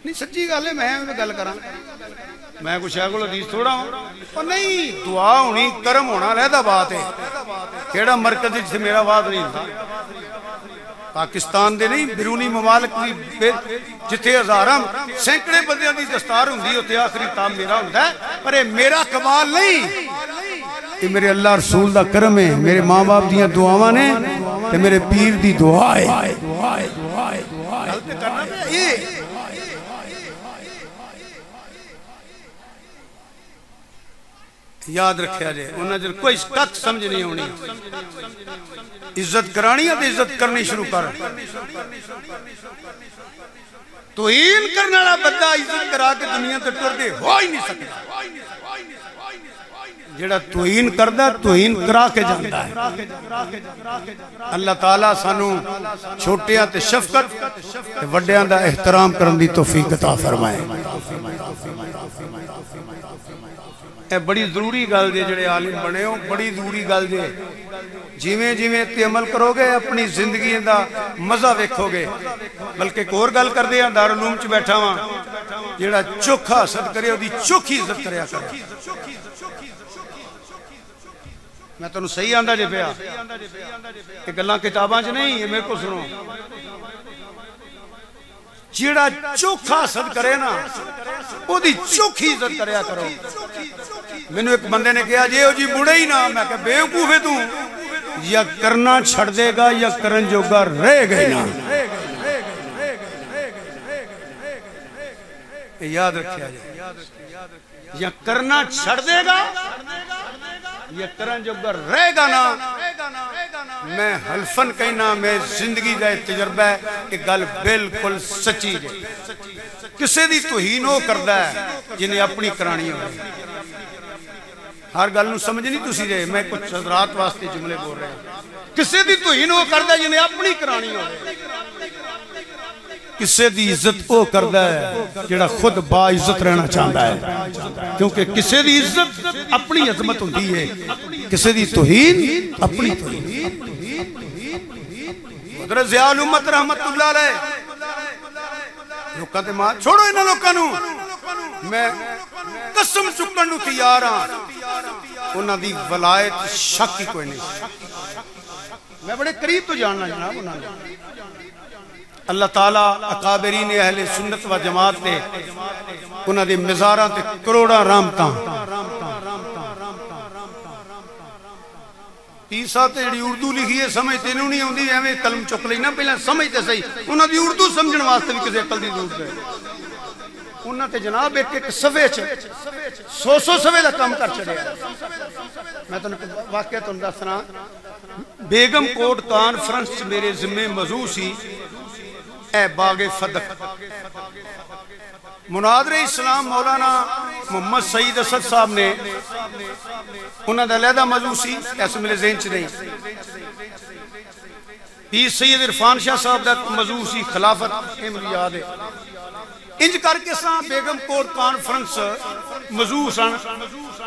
نہیں سچی گل ہے میں گل کراں میں کچھ ہے کول حدیث تھوڑا ہوں اور نہیں دعا ہونی کرم ہونا علیحدہ بات ہے کیڑا مرکز جتھے میرا وعد نہیں تھا پاکستان دے نہیں بیرونی ممالک دی جتھے ہزاراں سینکڑے بندیاں دی دستار ہوندی اوتھے آخری تام میرا ہوندا ہے پر یہ میرا کمال نہیں یہ میرے اللہ رسول دا کرم ہے میرے ماں باپ دیاں دعاواں نے تے میرے پیر دی دعا ہے یاد رکھیا جائے انہاں جر کوئی کک سمجھ نہیں ہونی عزت کرانی ہے تو عزت کرنی شروع کر توہین کرنے والا بندہ عزت کرا کے دنیا تے ٹر دے ہو ہی نہیں سکتا جڑا توہین کردا توہین کرا کے جاندا ہے اللہ تعالیٰ سانو چھوٹیاں تے شفقت تے وڈیاں دا احترام کرن دی توفیق عطا فرمائے اے بڑی ضروری گل دے جڑے عالم بنے ہو بڑی ضروری گل دے جیویں جیویں تے عمل کرو گے اپنی زندگی دا مزہ ویکھو گے بلکہ ایک اور گل کر دے دارالعلوم چ بیٹھا ہاں جڑا چوکھا حسد کرے اودی چوکھی عزت کریا کرے میں تانوں صحیح آندا جے پیا کہ گلاں کتاباں چ نہیں یہ میرے کو سنو جڑا چوکھا حسد کرے نا اودی چوکھی عزت کریا کرو میں نے ایک بندے نے کہا جی او جی بڑے ہی نا میں کہ بیوقوف ہے تو یا کرنا چھڑ دے گا یا کرن جوگا رہ گئے نا یاد رکھیا جائے یا کرنا چھڑ دے گا یا کرن جو گر رہے گا نا میں حلفن کہنا میں زندگی دا تجربہ ہے کہ گل بالکل سچی ہے کسے دی توہین ہو کردا ہے جنہیں اپنی کرانی ہو ہر گل نو سمجھ نہیں تسی دے میں کچھ حضرات واسطے جملے بول رہے ہیں کسے دی توہین ہو کردا ہے جنہیں اپنی کرانی ہو کسے دی عزت وہ کردا ہے جڑا خود با عزت رہنا چاہتا ہے کیونکہ کسے دی عزت اپنی عظمت ہوتی ہے کسے دی توہین اپنی توہین حضرت ضیاء الامت رحمت اللہ علیہ لوکاں تے ماں چھوڑو انہاں لوکاں نو میں قسم چکن نو تیار ہاں انہاں دی ولایت شک ہی کوئی نہیں میں بڑے قریب تو جاننا جناب انہاں نے اللہ تعالیٰ اکابرین اہل سنت و جماعت تے انہاں دے مزاراں تے کروڑاں رحمتاں پیسا تے جڑی اردو لکھی ہے سمجھتے نہیں ہوندی ایویں قلم چک لئی نا پہلا سمجھتے صحیح انہاں دی اردو سمجھن واسطے بھی کسے عقل دی ضرورت ہے انہاں تے جناب ایک صفحے چ سو صفحے دا کام کر چھڑیا میں تانوں واقعہ تانوں دسنا بیگم کوٹ کانفرنس میرے ذمہ موضوع سی اے باغ فدق مناظر اسلام مولانا محمد سعید اسد صاحب نے انہوں نے علیحدہ موضوع سی ایسے میرے ذہن چ نہیں پیر سید عرفان شاہ صاحب دا موضوع سی خلافت مجھے یاد ہے انج کر کے ساں بیگم کوٹ کانفرنس موضوع سن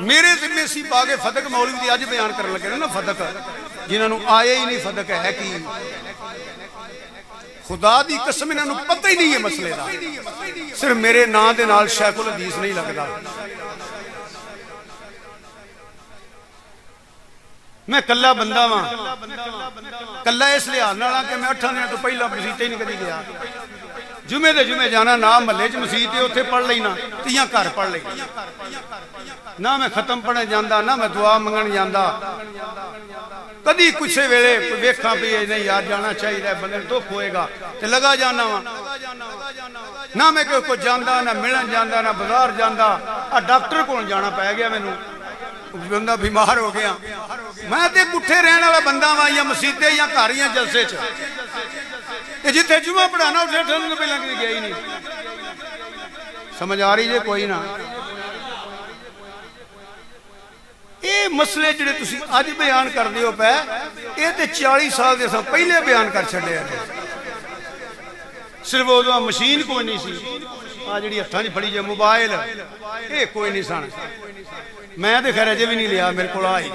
میرے ذمہ سی باغ فدق مولوی دی اج بیان کرن لگے نا فدق جنہاں نو آیا ہی نہیں فدق ہے کی خدا دی قسم انہاں نو پتہ ہی نہیں ہے مسئلے دا صرف میرے نام دے نال شیخ الحدیث نہیں لگدا میں کلا بندہ ہاں کلا اس لحاظ نال کہ میں 8 دن تو پہلا مسیت ہی نہیں کدی گیا جمعے دے جمعے جانا نہ محلے چ مسیت ہے اوتھے پڑھ لینا تیاں گھر پڑھ لئی نہ میں ختم پڑھنے جاندا نہ میں دعا منگن جاندا کدی کچھ ویلے ویکھاں بھی نہیں یار جانا چاہیے بندے دکھ ہوئے گا تے لگا جانا وا نہ میں کوئی جاندا نہ ملن جاندا نہ بازار جاندا ڈاکٹر کول جانا پے گیا مینوں بندہ بیمار ہو گیا میں تے کٹھے رہن والا بندہ وا یا مسیتے یا گھر یا جلسے چ تے جتھے جمعہ پڑھانا اسے ٹھن تو پہلا کدی گیا ہی نہیں سمجھ آ رہی جے کوئی نہ یہ مسئلے جڑے تسی اج بیان کر دیو پے یہ تے 40 سال دے سا پہلے بیان کر چھڈے ہیں صرف وہ مشین کوئی نہیں سی آ جڑی ہتھاں وچ پھڑی جے موبائل یہ کوئی نہیں سن میں تے خیر اجے بھی نہیں لیا میرے کول آئی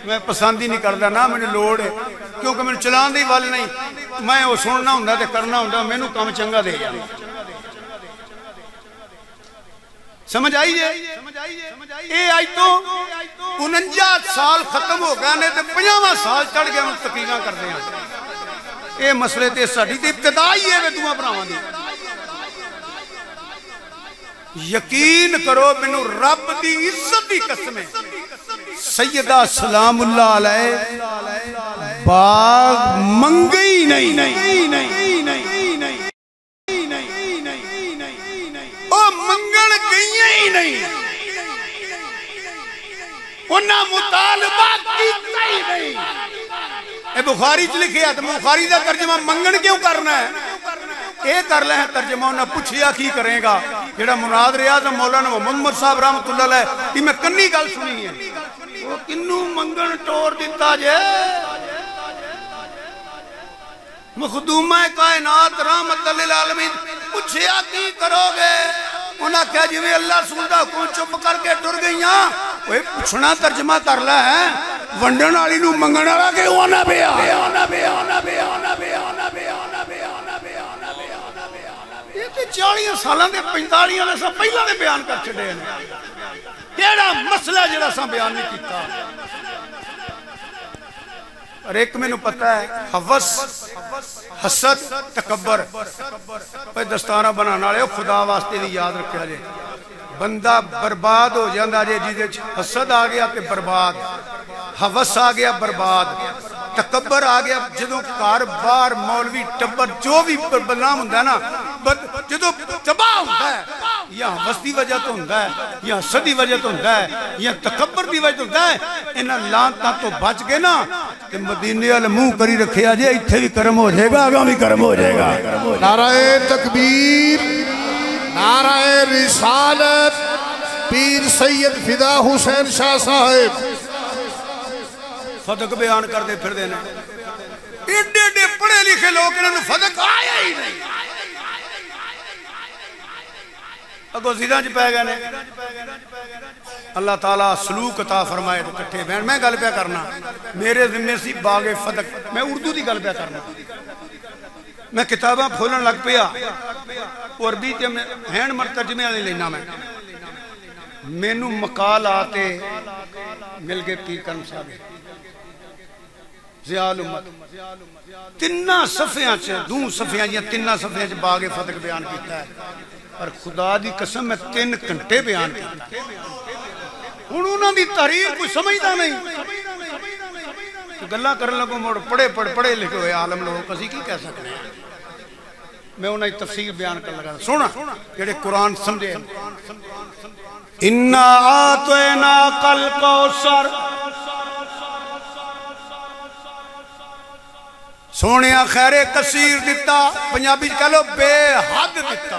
میں پسند ہی نہیں کردا نہ مینوں لوڑ ہے کیونکہ مینوں چلان دی ول نہیں میں وہ سننا ہوندا تے کرنا ہوندا مینوں کم چنگا دے جاندا سمجھ آئی ہے اے آئی تو 49 سال ختم ہو گئے نے تے 50واں سال چڑھ گیا ہن تقریراں کردے ہیں اے مسئلے تے ساڈی تے ابتدا ہی ہے دوواں بھراواں دی یقین کرو مینوں رب دی عزت دی قسم ہے سیدہ سلام اللہ علیہ باغ منگئی نہیں او منگن گئیاں ہی نہیں انہاں مطالبہ کیتا ہی نہیں اے بخاری چ لکھیا تے بخاری دا ترجمہ منگن کیوں کرنا ہے اے کر لے ترجمہ انہاں پوچھیا کی کرے گا جڑا مناظر اعظم مولانا محمد صاحب رحمت اللہ علیہ کہ میں کنی گل سنی ہے وہ کنوں منگن ٹور دیتا جے مخدومہ کائنات رحمت للعالمین پوچھیا کی کرو گے انہاں کہا جی میں اللہ سندا کون چپ کر کے ٹر گئیاں اوے پوچھنا ترجمہ کر لے ہیں ونڈن والی نو منگن والا کہ ہونا پیا یہ تے 40 سالاں دے 45 نے سا پہلا دے بیان کر چھڈے ہیں کیڑا مسئلہ جڑا سا بیان نہیں کیتا اور ایک میں نو پتہ ہے حوث حسد تکبر پہ دستانہ بنانا والے خدا واسطے دی یاد رکھیا جے بندہ برباد ہو جاندا جے جی حسد آ گیا تے برباد حوث آ گیا برباد تکبر آ گیا جدوں کار بار مولوی ٹبر جو بھی بدنام ہوندا ہے نا جدوں تباہ ہوندا ہے یا وسطی وجہ تو ہوندہ ہے یا صدی وجہ تو ہوندہ ہے یا تکبر دی وجہ تو ہوندہ ہے انہاں لانتاں تو بچ گئے نا کہ مدینے والے منہ کری رکھے آجے اتھے بھی کرم ہو جائے گا آگاں بھی کرم ہو جائے گا نعرہ تکبیر نعرہ رسالت پیر سید فدا حسین شاہ صاحب فدق بیان کر دے پھر دینا ایڈے ایڈے پڑھے لکھے لوگ انہوں نے فدق آیا ہی نہیں اگو زیدہ جی پہ گئے نے اللہ تعالیٰ سلوک عطا فرمائے تو کٹھے بہن میں گل پہ کرنا میرے ذمہ سی باغ فدق میں اردو دی گل پہ کرنا میں کتاباں پھولن لگ پیا اور بھی ہینڈ مرترجمے والے لینا میں نو مقال آتے مل گئے پیر کرم صاحب زیال امت تنہ صفحیاں چھے دوں صفحیاں یا تنہ صفحیاں چھے باغ فدق بیان کیتا ہے اور خدا دی قسم میں 3 گھنٹے بیان کیتا ہے انہوں نے تحریر کوئی سمجھتا نہیں گلہ کرنے لگوں موڑ پڑھے لکھے ہوئے عالم لوگوں کسی کی کہہ سکتے ہیں میں انہیں تفسیر بیان کر لگا سونا جڑے قرآن سمجھے اِنَّا آتَوْنَاكَ الْكَوْثَرَ سونیا خیر کثیر دیتا پنجابی کہہ لو بے حد دیتا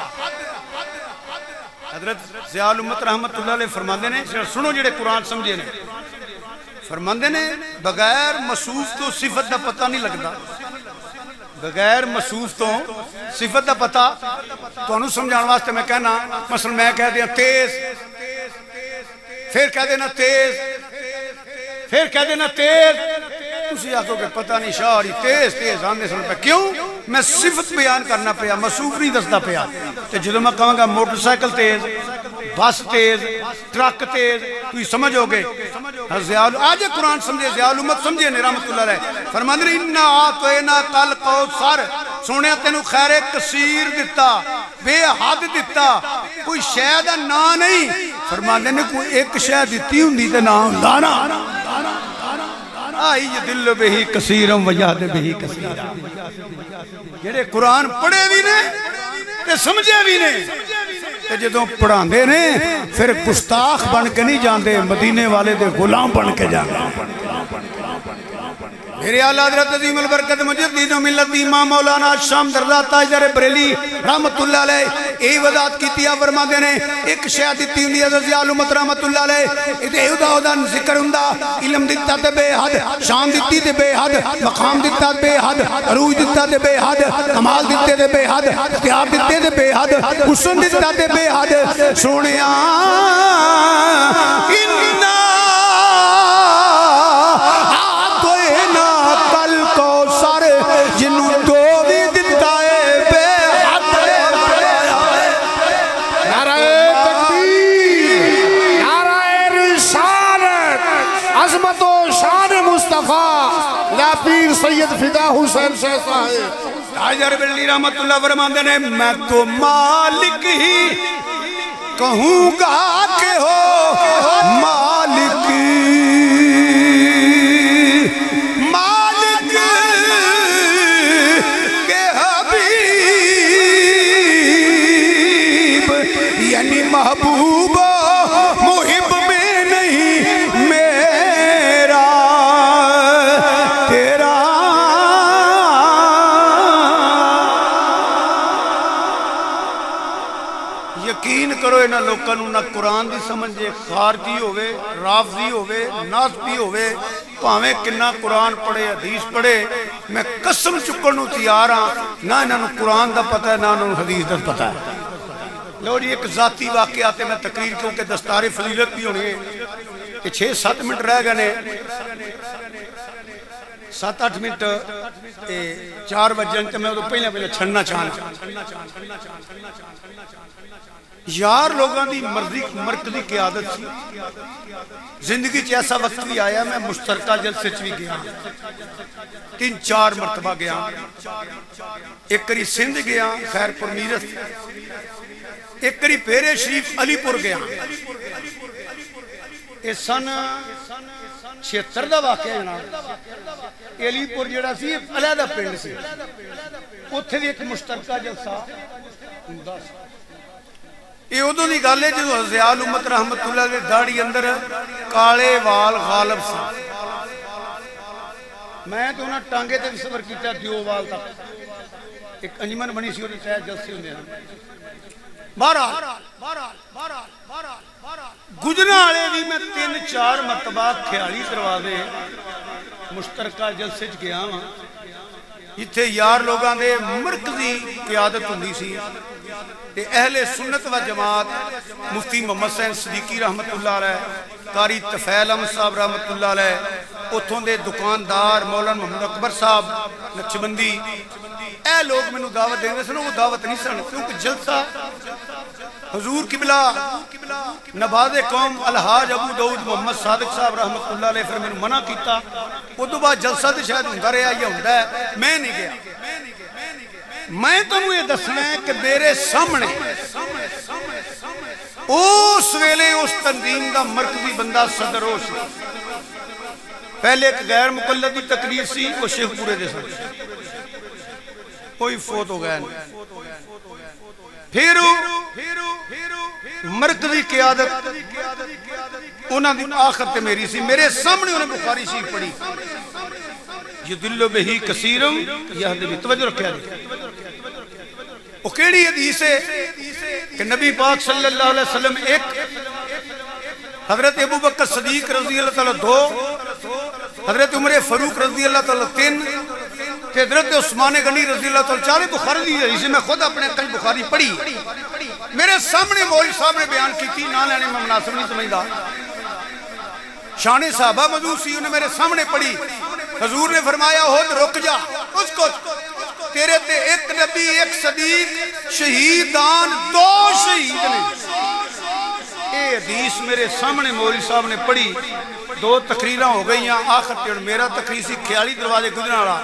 حضرت زیال امت رحمت اللہ علیہ فرماندے نے سنو جڑے قرآن سمجھے نے فرماندے نے بغیر مصوف تو صفت دا پتہ نہیں لگتا بغیر مصوف تو صفت دا پتہ تو انہوں سمجھان واسطے میں کہنا مثلا میں کہہ دیا تیز پھر کہہ دینا تیز پھر کہہ دینا تیز تسی آکھو کہ پتہ نہیں شاعری تیز تیز آنے سن پہ کیوں میں صفت بیان کرنا پیا مصوف نہیں دستا پیا کہ جدو میں کہوں گا موٹر سائیکل تیز بس تیز ٹرک تیز تو یہ سمجھو گے آج قرآن سمجھے زیال امت سمجھے نے رحمت اللہ علیہ فرماندے نے اِنَّا آتَوْنَاكَ الْكَوْثَرَ سونے تینو خیر کثیر دیتا بے حد دیتا کوئی شے دا نا نہیں فرماندے نے کوئی ایک شے دیتی ہوں دیتے نا دانا آئی یہ دل بہی کثیرم وجاد بہی کثیرم جڑے قرآن پڑھے بھی نے تے سمجھے بھی نے تے جدوں پڑھان دے نے پھر گستاخ بن کے نہیں جاندے مدینے والے دے غلام بن کے جاندے میرے اعلیٰ حضرت عظیم البرکت مجدد و ملت امام مولانا شام درزا تاجدار بریلی رحمت اللہ علیہ ای وضاحت کی تیا فرما دینے ایک شیعہ دیتی ہوں حضرت زیال امت رحمت اللہ علیہ ادھے اہدہ ذکر ہندہ علم دیتا تے بے حد شان دیتی تے بے حد مقام دیتا تے بے حد عروج دیتا تے بے حد کمال دیتے تے بے حد اختیار دیتے تے بے حد حسن دیتا تے بے حد سونیاں انہا جنہوں تو بھی دیتا ہے بے حد نعرہ تکبیر نعرہ رسالت عظمت و شان مصطفیٰ لا پیر سید فدا حسین شاہ صاحب تاجدار بریلی رحمت اللہ فرماندے نے میں تو مالک ہی کہوں گا کہ ہو مالک محبوب محب میں نہیں میرا تیرا یقین کرو انہا لوکاں نہ قرآن دی سمجھے خارجی ہوئے رافضی ہوئے ناسبی ہوئے پاویں کنہ قرآن پڑھے حدیث پڑھے میں قسم چکرنو تیار ہاں نہ انہوں قرآن دا پتہ ہے نہ انہوں حدیث دا پتہ ہے لو جی ایک ذاتی واقعات میں تقریر کیونکہ دستار فضیلت بھی ہونی ہے کہ 6-7 منٹ رہ گئے 7-8 منٹ 4 بجن تے میں پہلے چھڑنا چاہنا یار لوگاں دی مرکزی قیادت سی زندگی چ ایسا وقت بھی آیا میں مشترکہ جلسے چ بھی گیا 3-4 مرتبہ گیا ایک کری سندھ گیا خیر پور میرس ایک کری پیرے شریف علی پور گیا اس سن 76 دا واقعہ جناب علی پور جڑا سی علیحدہ پنڈ سی اتھے بھی ایک مشترکہ جلسہ یہ ادو کی گل ہے جدو حضیال امت رحمت اللہ دے داڑھی اندر کالے وال غالب سی. میں تو انہاں ٹانگے تے بھی صبر کیتا دیو وال تک. ایک انجمن بنی سی انہیں شاید جلسے ہوندے ہیں. بہرحال گجرا والے بھی میں 3-4 مرتبہ خیالی دروازے مشترکہ جلسے چ گیا ہاں. اتھے یار لوگاں دے مرکزی قیادت ہوندی سی تے اہل سنت و جماعت مفتی محمد حسین صدیقی رحمت اللہ علیہ، قاری طفیل احمد صاحب رحمت اللہ علیہ، اتھوں دے دکاندار مولانا محمد اکبر صاحب نقشبندی، اے لوگ میں دعوت دیں گے سنو. وہ دعوت نہیں سن کیونکہ جلسہ حضور قبلہ نباز قوم الحاج ابو داؤد محمد صادق صاحب رحمت اللہ علیہ پھر میں نے منع کیتا. وہ تو بعد جلسہ تے شاید ہوندا رہا یا ہوندا ہے، میں نہیں گیا. میں تمہیں یہ دسنا ہے کہ میرے سامنے اس ویلے اس تنظیم دا مرکزی بندہ صدر ہو سی. پہلے ایک غیر مقلدی تقریر سی وہ شیخ پورے دے سن کوئی فوت ہو گیا نہیں. پھر مرکزی قیادت انہاں دی آخر تے میری سی. میرے سامنے انہیں بخاری شریف پڑھی یدل بہی کثیرم یہدی بھی. توجہ رکھیا دی وہ کیڑی حدیث ہے کہ نبی پاک صلی اللہ علیہ وسلم ایک، حضرت ابو بکر صدیق رضی اللہ تعالیٰ 2، حضرت عمر فاروق رضی اللہ تعالیٰ 3، کہ حضرت عثمان غنی رضی اللہ تعالیٰ 4. بخاری دی حدیث میں خود اپنے عقل بخاری پڑھی. میرے سامنے مولوی صاحب نے بیان کی تھی، نہ لینے میں مناسب نہیں سمجھدا. شان صحابہ موجود سی، انہیں میرے سامنے پڑھی. حضور نے فرمایا ہود رک جا، اس کو تیرے تے ایک نبی ایک صدیق شہیدان 2 شہید نے. اے حدیث میرے سامنے مولوی صاحب نے پڑھی. 2 تقریراں ہو گئی ہیں. آخر تے میرا تقریر سی خیالی دروازے گزرن والا.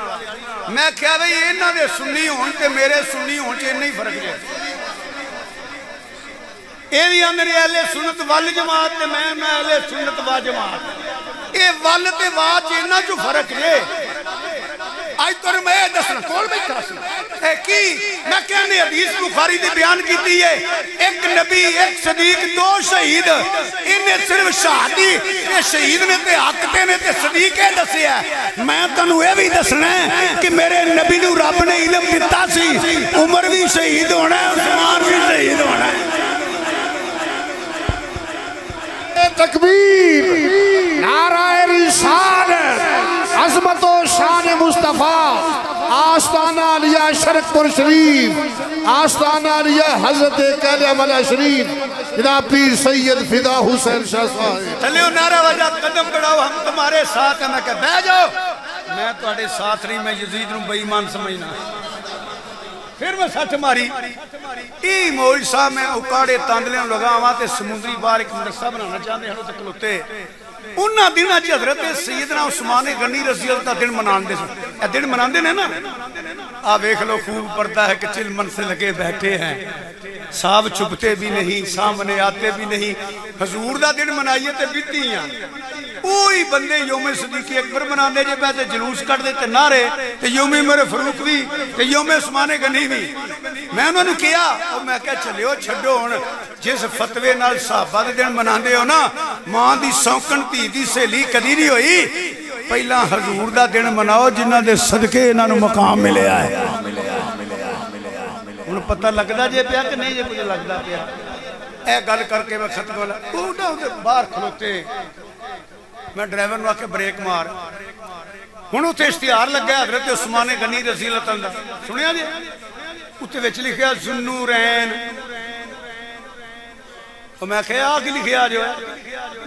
میں کہا بھئی انہاں دے سنی ہون تے میرے سنی ہون چ نہیں فرق ہے. اے بھی اندر اہل سنت وال جماعت تے میں اہل سنت و جماعت. اے وال تے وا چ انہاں چ فرق ہے. آج تو میں دسنا کول بیٹھا سی اے کی میں کہنے حدیث بخاری دی بیان کیتی ہے ایک نبی ایک صدیق 2 شہید. انہیں صرف شہادی یہ شہید نے تے حق تے نے تے صدیق ہے دسے ہے. میں تنو اے بھی دسنا ہے کہ میرے نبی نو رب نے علم دیتا سی عمر بھی شہید ہونا ہے عثمان بھی شہید ہونا ہے. تکبیر، نعرہ رسالت، عظمت و شان مصطفیٰ، آستانہ علیہ شرکپور شریف، آستانہ علیہ حضرت کیلے عملہ شریف جناب پیر سید فدا حسین شاہ صاحب. چلیو نعرہ وجہ قدم بڑھاؤ ہم تمہارے ساتھ ہیں. میں کہا بہ جاؤ، میں تمہارے ساتھ نہیں، میں یزید نو بے ایمان سمجھنا. پھر میں سچ ماری ای مولوی صاحب میں اکاڑے تاندلیاں لگا ہوا تے سمندری بار ایک مدرسہ بنانا چاہتے ہیں تک کلوتے. انہاں دنوں چ حضرت سیدنا عثمان غنی رضی اللہ دن مناندے سن. اے دن مناندے نے نا. آ دیکھ لو خوب پردہ ہے کہ چلمن سے لگے بیٹھے ہیں، صاحب چھپتے بھی نہیں سامنے آتے بھی نہیں. حضور دا دن منائیے تے بیتی ہیں. وہی بندے یوم صدیق اکبر منانے جے پہ جلوس کر دیتے نعرے تے یوم عمر فاروق بھی تے یوم عثمان غنی بھی. میں انہوں نے کیا اور میں کہا چلیو چھڈو ہن جس فتوے نال صحابہ دے دن مناندے ہو نا ماں دی سوکن دھی دی سہیلی کدی نہیں ہوئی. پہلا حضور دا دن مناؤ جنہاں دے صدقے انہاں نوں مقام ملیا ہے. ہن پتہ لگدا جے پیا کہ نہیں جے کچھ لگدا پیا. اے گل کر کے میں ختم والا اوڈا باہر کھلوتے. میں ڈرائیور نو آکے بریک مار. ہن اوتھے اشتہار لگا حضرت عثمان غنی رضی اللہ تعالیٰ سنیا جی اوتھے وچ لکھیا ذوالنورین. اور میں کہا آ کے لکھیا جو ہے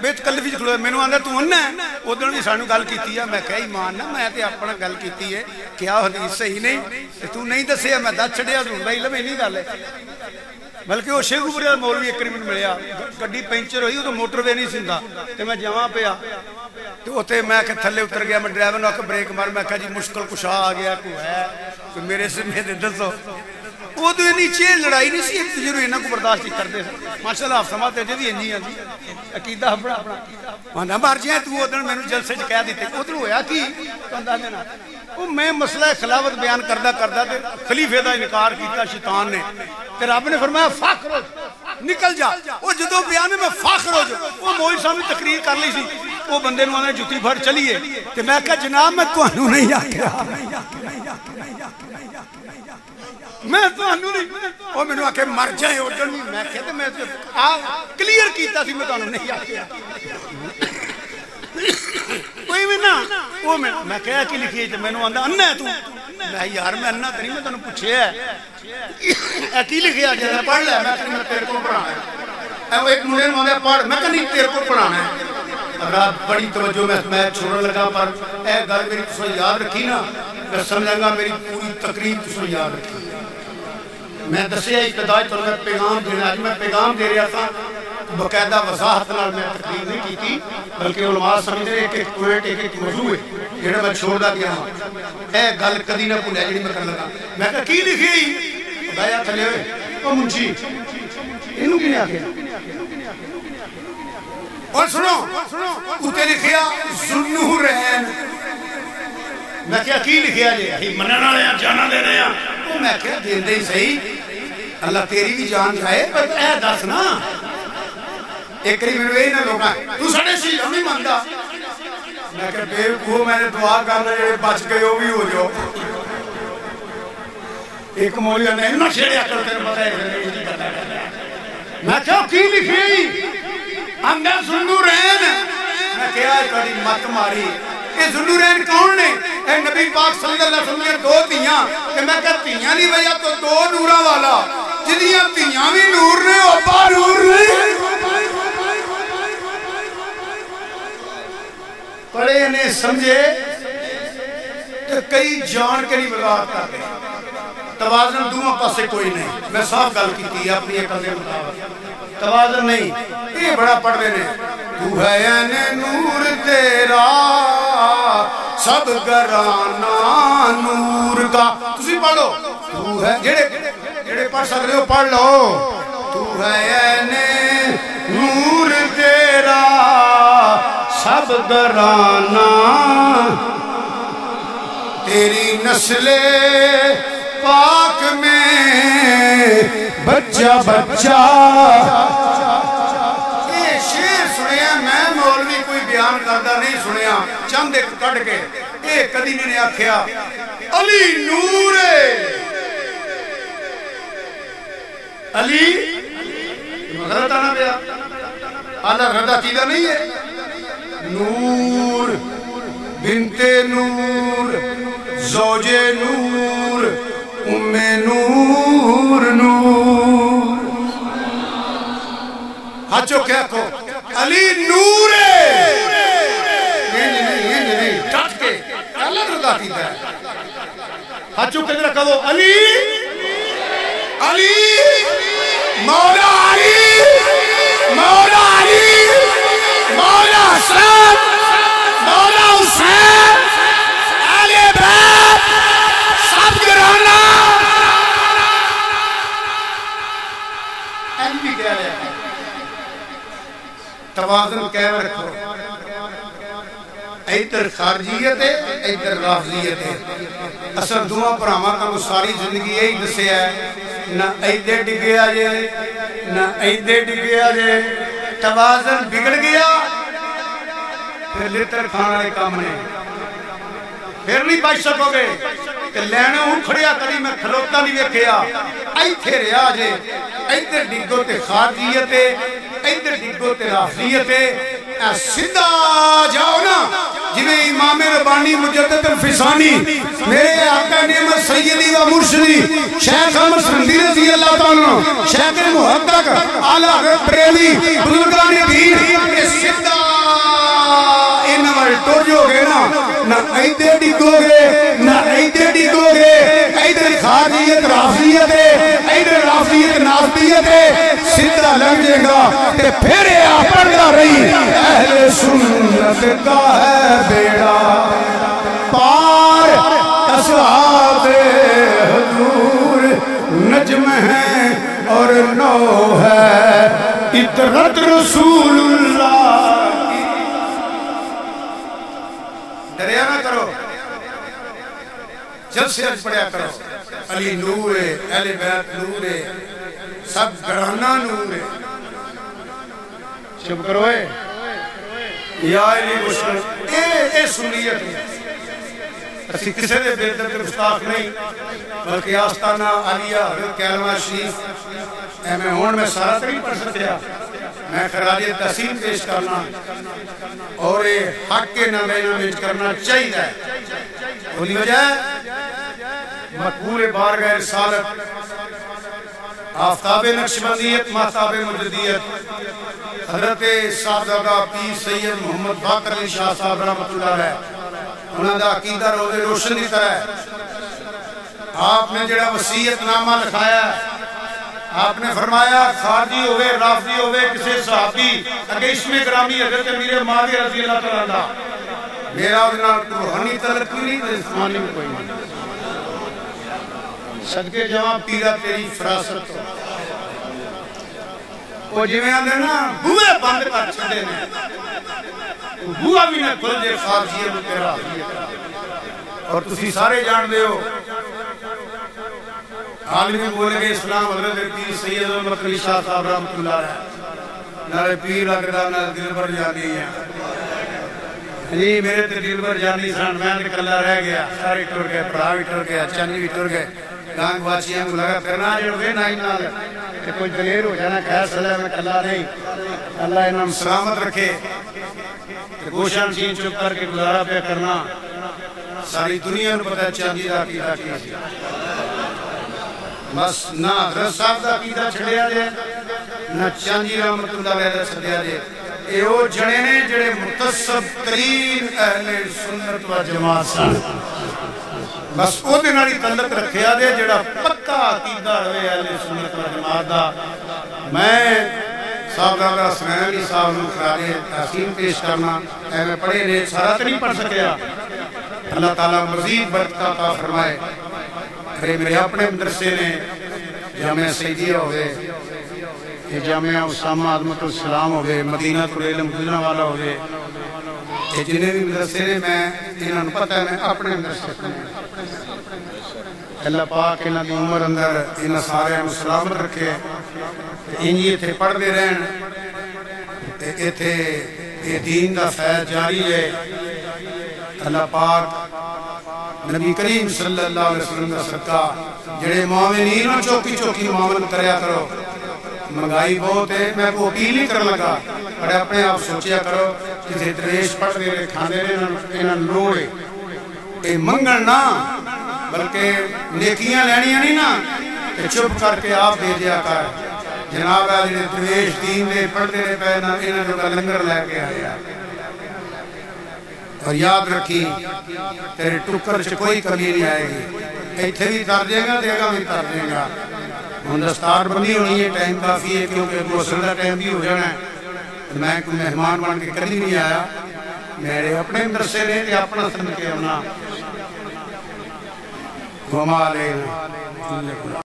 بیت کلفی کھلویا. مینوں آندا تو اننا ہے ادھر بھی سانوں گل کیتی ہے. میں کہا ایمان نہ میں تے اپنا گل کیتی ہے کیا حدیث صحیح نہیں تے تو نہیں دسیا. میں دس چھڈیا ڈھونڈا علم نہیں گل ہے. بلکہ وہ شیخ پورے مولوی ایک منٹ ملیا گڈی پینچر ہوئی تو موٹر وے نہیں سندا تے میں جواں پیا تو اوتے میں کہ تھلے اتر گیا. میں ڈرائیور نو بریک مار. میں کہا جی مشکل کشا آ گیا کوئی ہے تو میرے سے میں دسو. وہ تو نیچے لڑائی نہیں سی ایک دوسرے نوں انہاں کو برداشت نہیں کرتے. ماشاءاللہ آپ سمجھتے جے دی انجی ہیں جی عقیدہ اپنا اپنا مانا مار جائیں. تو ادھر میں جلسے چ کہہ دیتے ادھر ہویا کی بندہ دینا وہ میں مسئلہ خلافت بیان کردہ تے خلیفے دا انکار کیتا شیطان نے تے رب نے فرمایا فخر نکل جا وہ جدو بیان میں فاخر ہو جا وہ موئی صاحب نے تقریر کر لی سی وہ بندے نو آنے جتی بھر چلیے کہ میں کہا جناب میں تو انہوں نہیں آکیا میں تو انہوں نہیں وہ میں نے آکے مر جائیں اٹھر نہیں میں کہتے میں کلیر کیتا سی میں تو انہوں نہیں آکیا کوئی بھی نا وہ میں کہا کی لکھی ہے میں نے آندھا انہ ہے تو میں یار میں انہ تری میں تو انہوں پوچھے ہے کی لکھی ہے جیسے پڑھ لیا میں تیرے کو پڑھانا ہے وہ ایک منہ نے آندھا پڑھ میں کہا نہیں تیرے کو پڑھانا ہے رات بڑی توجہ میں چھوڑنے لگا پر اے گھر میری تسو یاد رکھی نا میں سمجھیں گا میری پوری تقریب تسو یاد رکھی میں دسیا ابتدائی طور میں پیغام دینا میں پیغام دے رہا تھا باقاعدہ وضاحت نال میں تقریر نہیں کی تھی بلکہ علماء سمجھے ایک ایک پوائنٹ ایک ایک موضوع ہے جڑا میں چھوڑ دا گیا اے گل کدی نہ بھولیا جڑی میں کرن لگا میں کہا کی لکھی خدایا تھلے ہوئے او منشی اینو کی نے آکھیا اور سنو اوتے لکھیا ذوالنورین میں کیا کی لکھیا جی منن والے ہیں جانا دے رہے ہیں وہ میں کیا دیندے ہی صحیح اللہ تیری بھی جان جائے پر اے دس نا ایک کری میں وہی نہ لوگا تو ساڑھے شیل ہم نہیں مانتا میں کہ بے وہ میں نے دعا کرنا جڑے بچ گئے وہ بھی ہو جو ایک مولیہ نے نہ چھیڑیا کرتے ہیں بتائے میں کیا کی لکھی اندر ذوالنورین میں کیا ہے کڑی مت ماری یہ ذوالنورین کون نے اے نبی پاک صلی اللہ علیہ وسلم نے دو تیاں کہ میں کہا تیاں نہیں بھیا تو دو نورہ والا جنیاں تیاں بھی نور نے اوپا نور نے پڑے انہیں سمجھے کہ کئی جان کے نہیں بغاوت کرتے توازن دوہاں پاسے کوئی نہیں میں صاف گل کی تھی اپنی ایک عظیم مطابق توازن نہیں یہ بڑا پڑھ رہے ہیں تو ہے این نور تیرا سب گرانا نور کا تسی پڑھ لو تو ہے جڑے پڑھ سکتے ہو پڑھ لو تو ہے این نور تیرا سب گرانا تیری نسل پاک میں بچہ بچہ یہ شیر سنیا میں مولوی کوئی بیان کردہ نہیں سنیا چند ایک کٹ کے ایک کدی نے آکھیا علی نور علی غلط آنا پیا اللہ رضا چیزہ نہیں ہے نور بنت نور زوج نور ام نور نور ہچو کیا کو علی نور نہیں ٹھٹ کے اللہ رضا کی ہے ہچو کدھر کہو علی علی مولا علی مولا علی مولا حسین مولا حسین علی بیت سب گرانا این بھی کہہ رہے ہیں توازن کہہ رکھو ایدر خارجیت ہے ایدر رافضیت ہے اصل دعا پر ہمارا کو ساری زندگی یہی دسے ہے نہ ایدے ڈگیا جے نہ ایدے ڈگیا جے توازن بگڑ گیا پھر لیتر کھانا ایک کام نہیں پھر نہیں بچ سکو گے کہ لینے ہوں کھڑیا کری میں کھلوتا نہیں ویکھیا ایتھے ریا جے ایدر ڈگو تے خارجیت ہے ایدر ڈگو تے رافضیت ہے سدھا جاؤ نا جنہیں امام ربانی مجدد الفسانی میرے آقا نعمت سیدی و مرشدی شیخ احمد سندی رضی اللہ تعالیٰ شیخ محقق اعلیٰ بریلی بزرگان دین سدھا انور ٹوجو گے نہ ایدے ڈگو گے نہ ایدے ڈگو گے ایدر خارجیت رافضیت ہے ایدر رافضیت ناسبیت ہے سدھا لگ جائے گا تے پھر یہ پڑھتا رہی اہل سنت کا ہے بیڑا پار اصحاب حضور نجم ہے اور نو ہے اطرت رسول اللہ دریا نہ کرو جلد سے جلد پڑھیا کرو علی نور ہے اہل بیت نور ہے سب گھرانا نور ہے چپ کرو یا علی مشکل اے سنیت ہے اسی کسے دے بے درد گستاخ نہیں بلکہ آستانہ علیہ حضرت کلمہ شریف اے میں ہون میں سارا تری پڑھ سکیا میں خراج تحسین پیش کرنا اور حق کے نمینہ میں کرنا چاہیے وہی وجہ مقبول بارگاہ رسالت آفتاب نقشبندیت مہتاب مجدیت حضرت صاحبزادہ پیر سید محمد باقر علی شاہ صاحب رحمت اللہ علیہ انہوں دا عقیدہ روزے روشن کی طرح ہے آپ نے جڑا وصیت نامہ لکھایا ہے آپ نے فرمایا خارجی ہوئے رافضی ہوئے کسی صحابی اگر اس میں گرامی حضرت امیر معاویہ رضی اللہ تعالیٰ عنہ میرا انہاں روحانی تعلق نہیں تو جسمانی میں کوئی نہیں صدقے جواب پیرا تیری فراست ہو وہ جویں آندے نا بوئے بند کر چھڑے نے بوئے بھی نہ کھل جے خارجی میں تیرا اور تسی سارے جان دے ہو عالمی بولے گئے اسلام حضرت پیر سید محمد علی شاہ صاحب رحمت اللہ ہے نارے پیر لگتا نہ دل بھر جانی ہے جی میرے تے دل بھر جانی سان میں تے کلا رہ گیا سارے ٹر گئے پڑھا بھی ٹر گیا چانی بھی ٹر گئے گانگ باچیاں کو لگا پھرنا جڑ گئے نہ نال کہ کوئی دلیر ہو جانا خیر صلی میں کلا نہیں اللہ انہوں سلامت رکھے گوشان چین چپ کر کے گزارا پہ کرنا ساری دنیا نے پتہ چاندی دا کی بس نہ حضرت صاحب دا عقیدہ چھڑیا جائے نہ چاندی رحمت اللہ علیہ چھڑیا جائے اے او جڑے نے جڑے متصب ترین اہل سنت و جماعت سن بس او دے نالی تعلق رکھیا دے جڑا پکا عقیدہ رہے اہل سنت و جماعت دا میں صاحب دادا سنین علی صاحب نے خراج تحسین پیش کرنا اے میں پڑھے نے سارا نہیں پڑھ سکیا اللہ تعالیٰ مزید برکت عطا فرمائے کرے میرے اپنے مدرسے نے جامعہ سیدیہ ہوئے یہ جامعہ اسامہ عظمت السلام ہوئے مدینہ العلم گزرنا والا ہوئے یہ جنہیں بھی مدرسے نے میں انہوں نے پتہ ہے میں اپنے مدرسے نے اللہ پاک انہوں نے عمر اندر انہوں سارے ہم سلامت رکھے انہی تھے پڑھ دے رہن تھے یہ دین دا فیض جاری ہے اللہ پاک نبی کریم صلی اللہ علیہ وسلم کا صدقہ جڑے مومنین چوکی چوکی معامل کریا کرو مہنگائی بہت ہے میں کو اپیل نہیں کر لگا بڑے اپنے آپ سوچیا کرو کسی دریش پڑھ دے رہے کھانے انہاں لوڑے اے منگن نہ بلکہ نیکیاں لینیاں نہیں نا کہ چپ کر کے آپ دے دیا کر جناب علی دریش دین دے پڑھ دے رہے پہنا انہاں جو کا لنگر لے کے آیا اور یاد رکھی تیرے ٹکر سے کوئی کمی نہیں آئے گی ایتھے بھی تر دے گا دے گا بھی تر دے گا دستار بندی ہونی ہے ٹائم کافی ہے کیونکہ گوسل کا ٹائم بھی ہو جانا ہے میں کوئی مہمان بن کے کبھی نہیں آیا میرے اپنے مدرسے نے کہ اپنا سن کے ہونا وما علیہ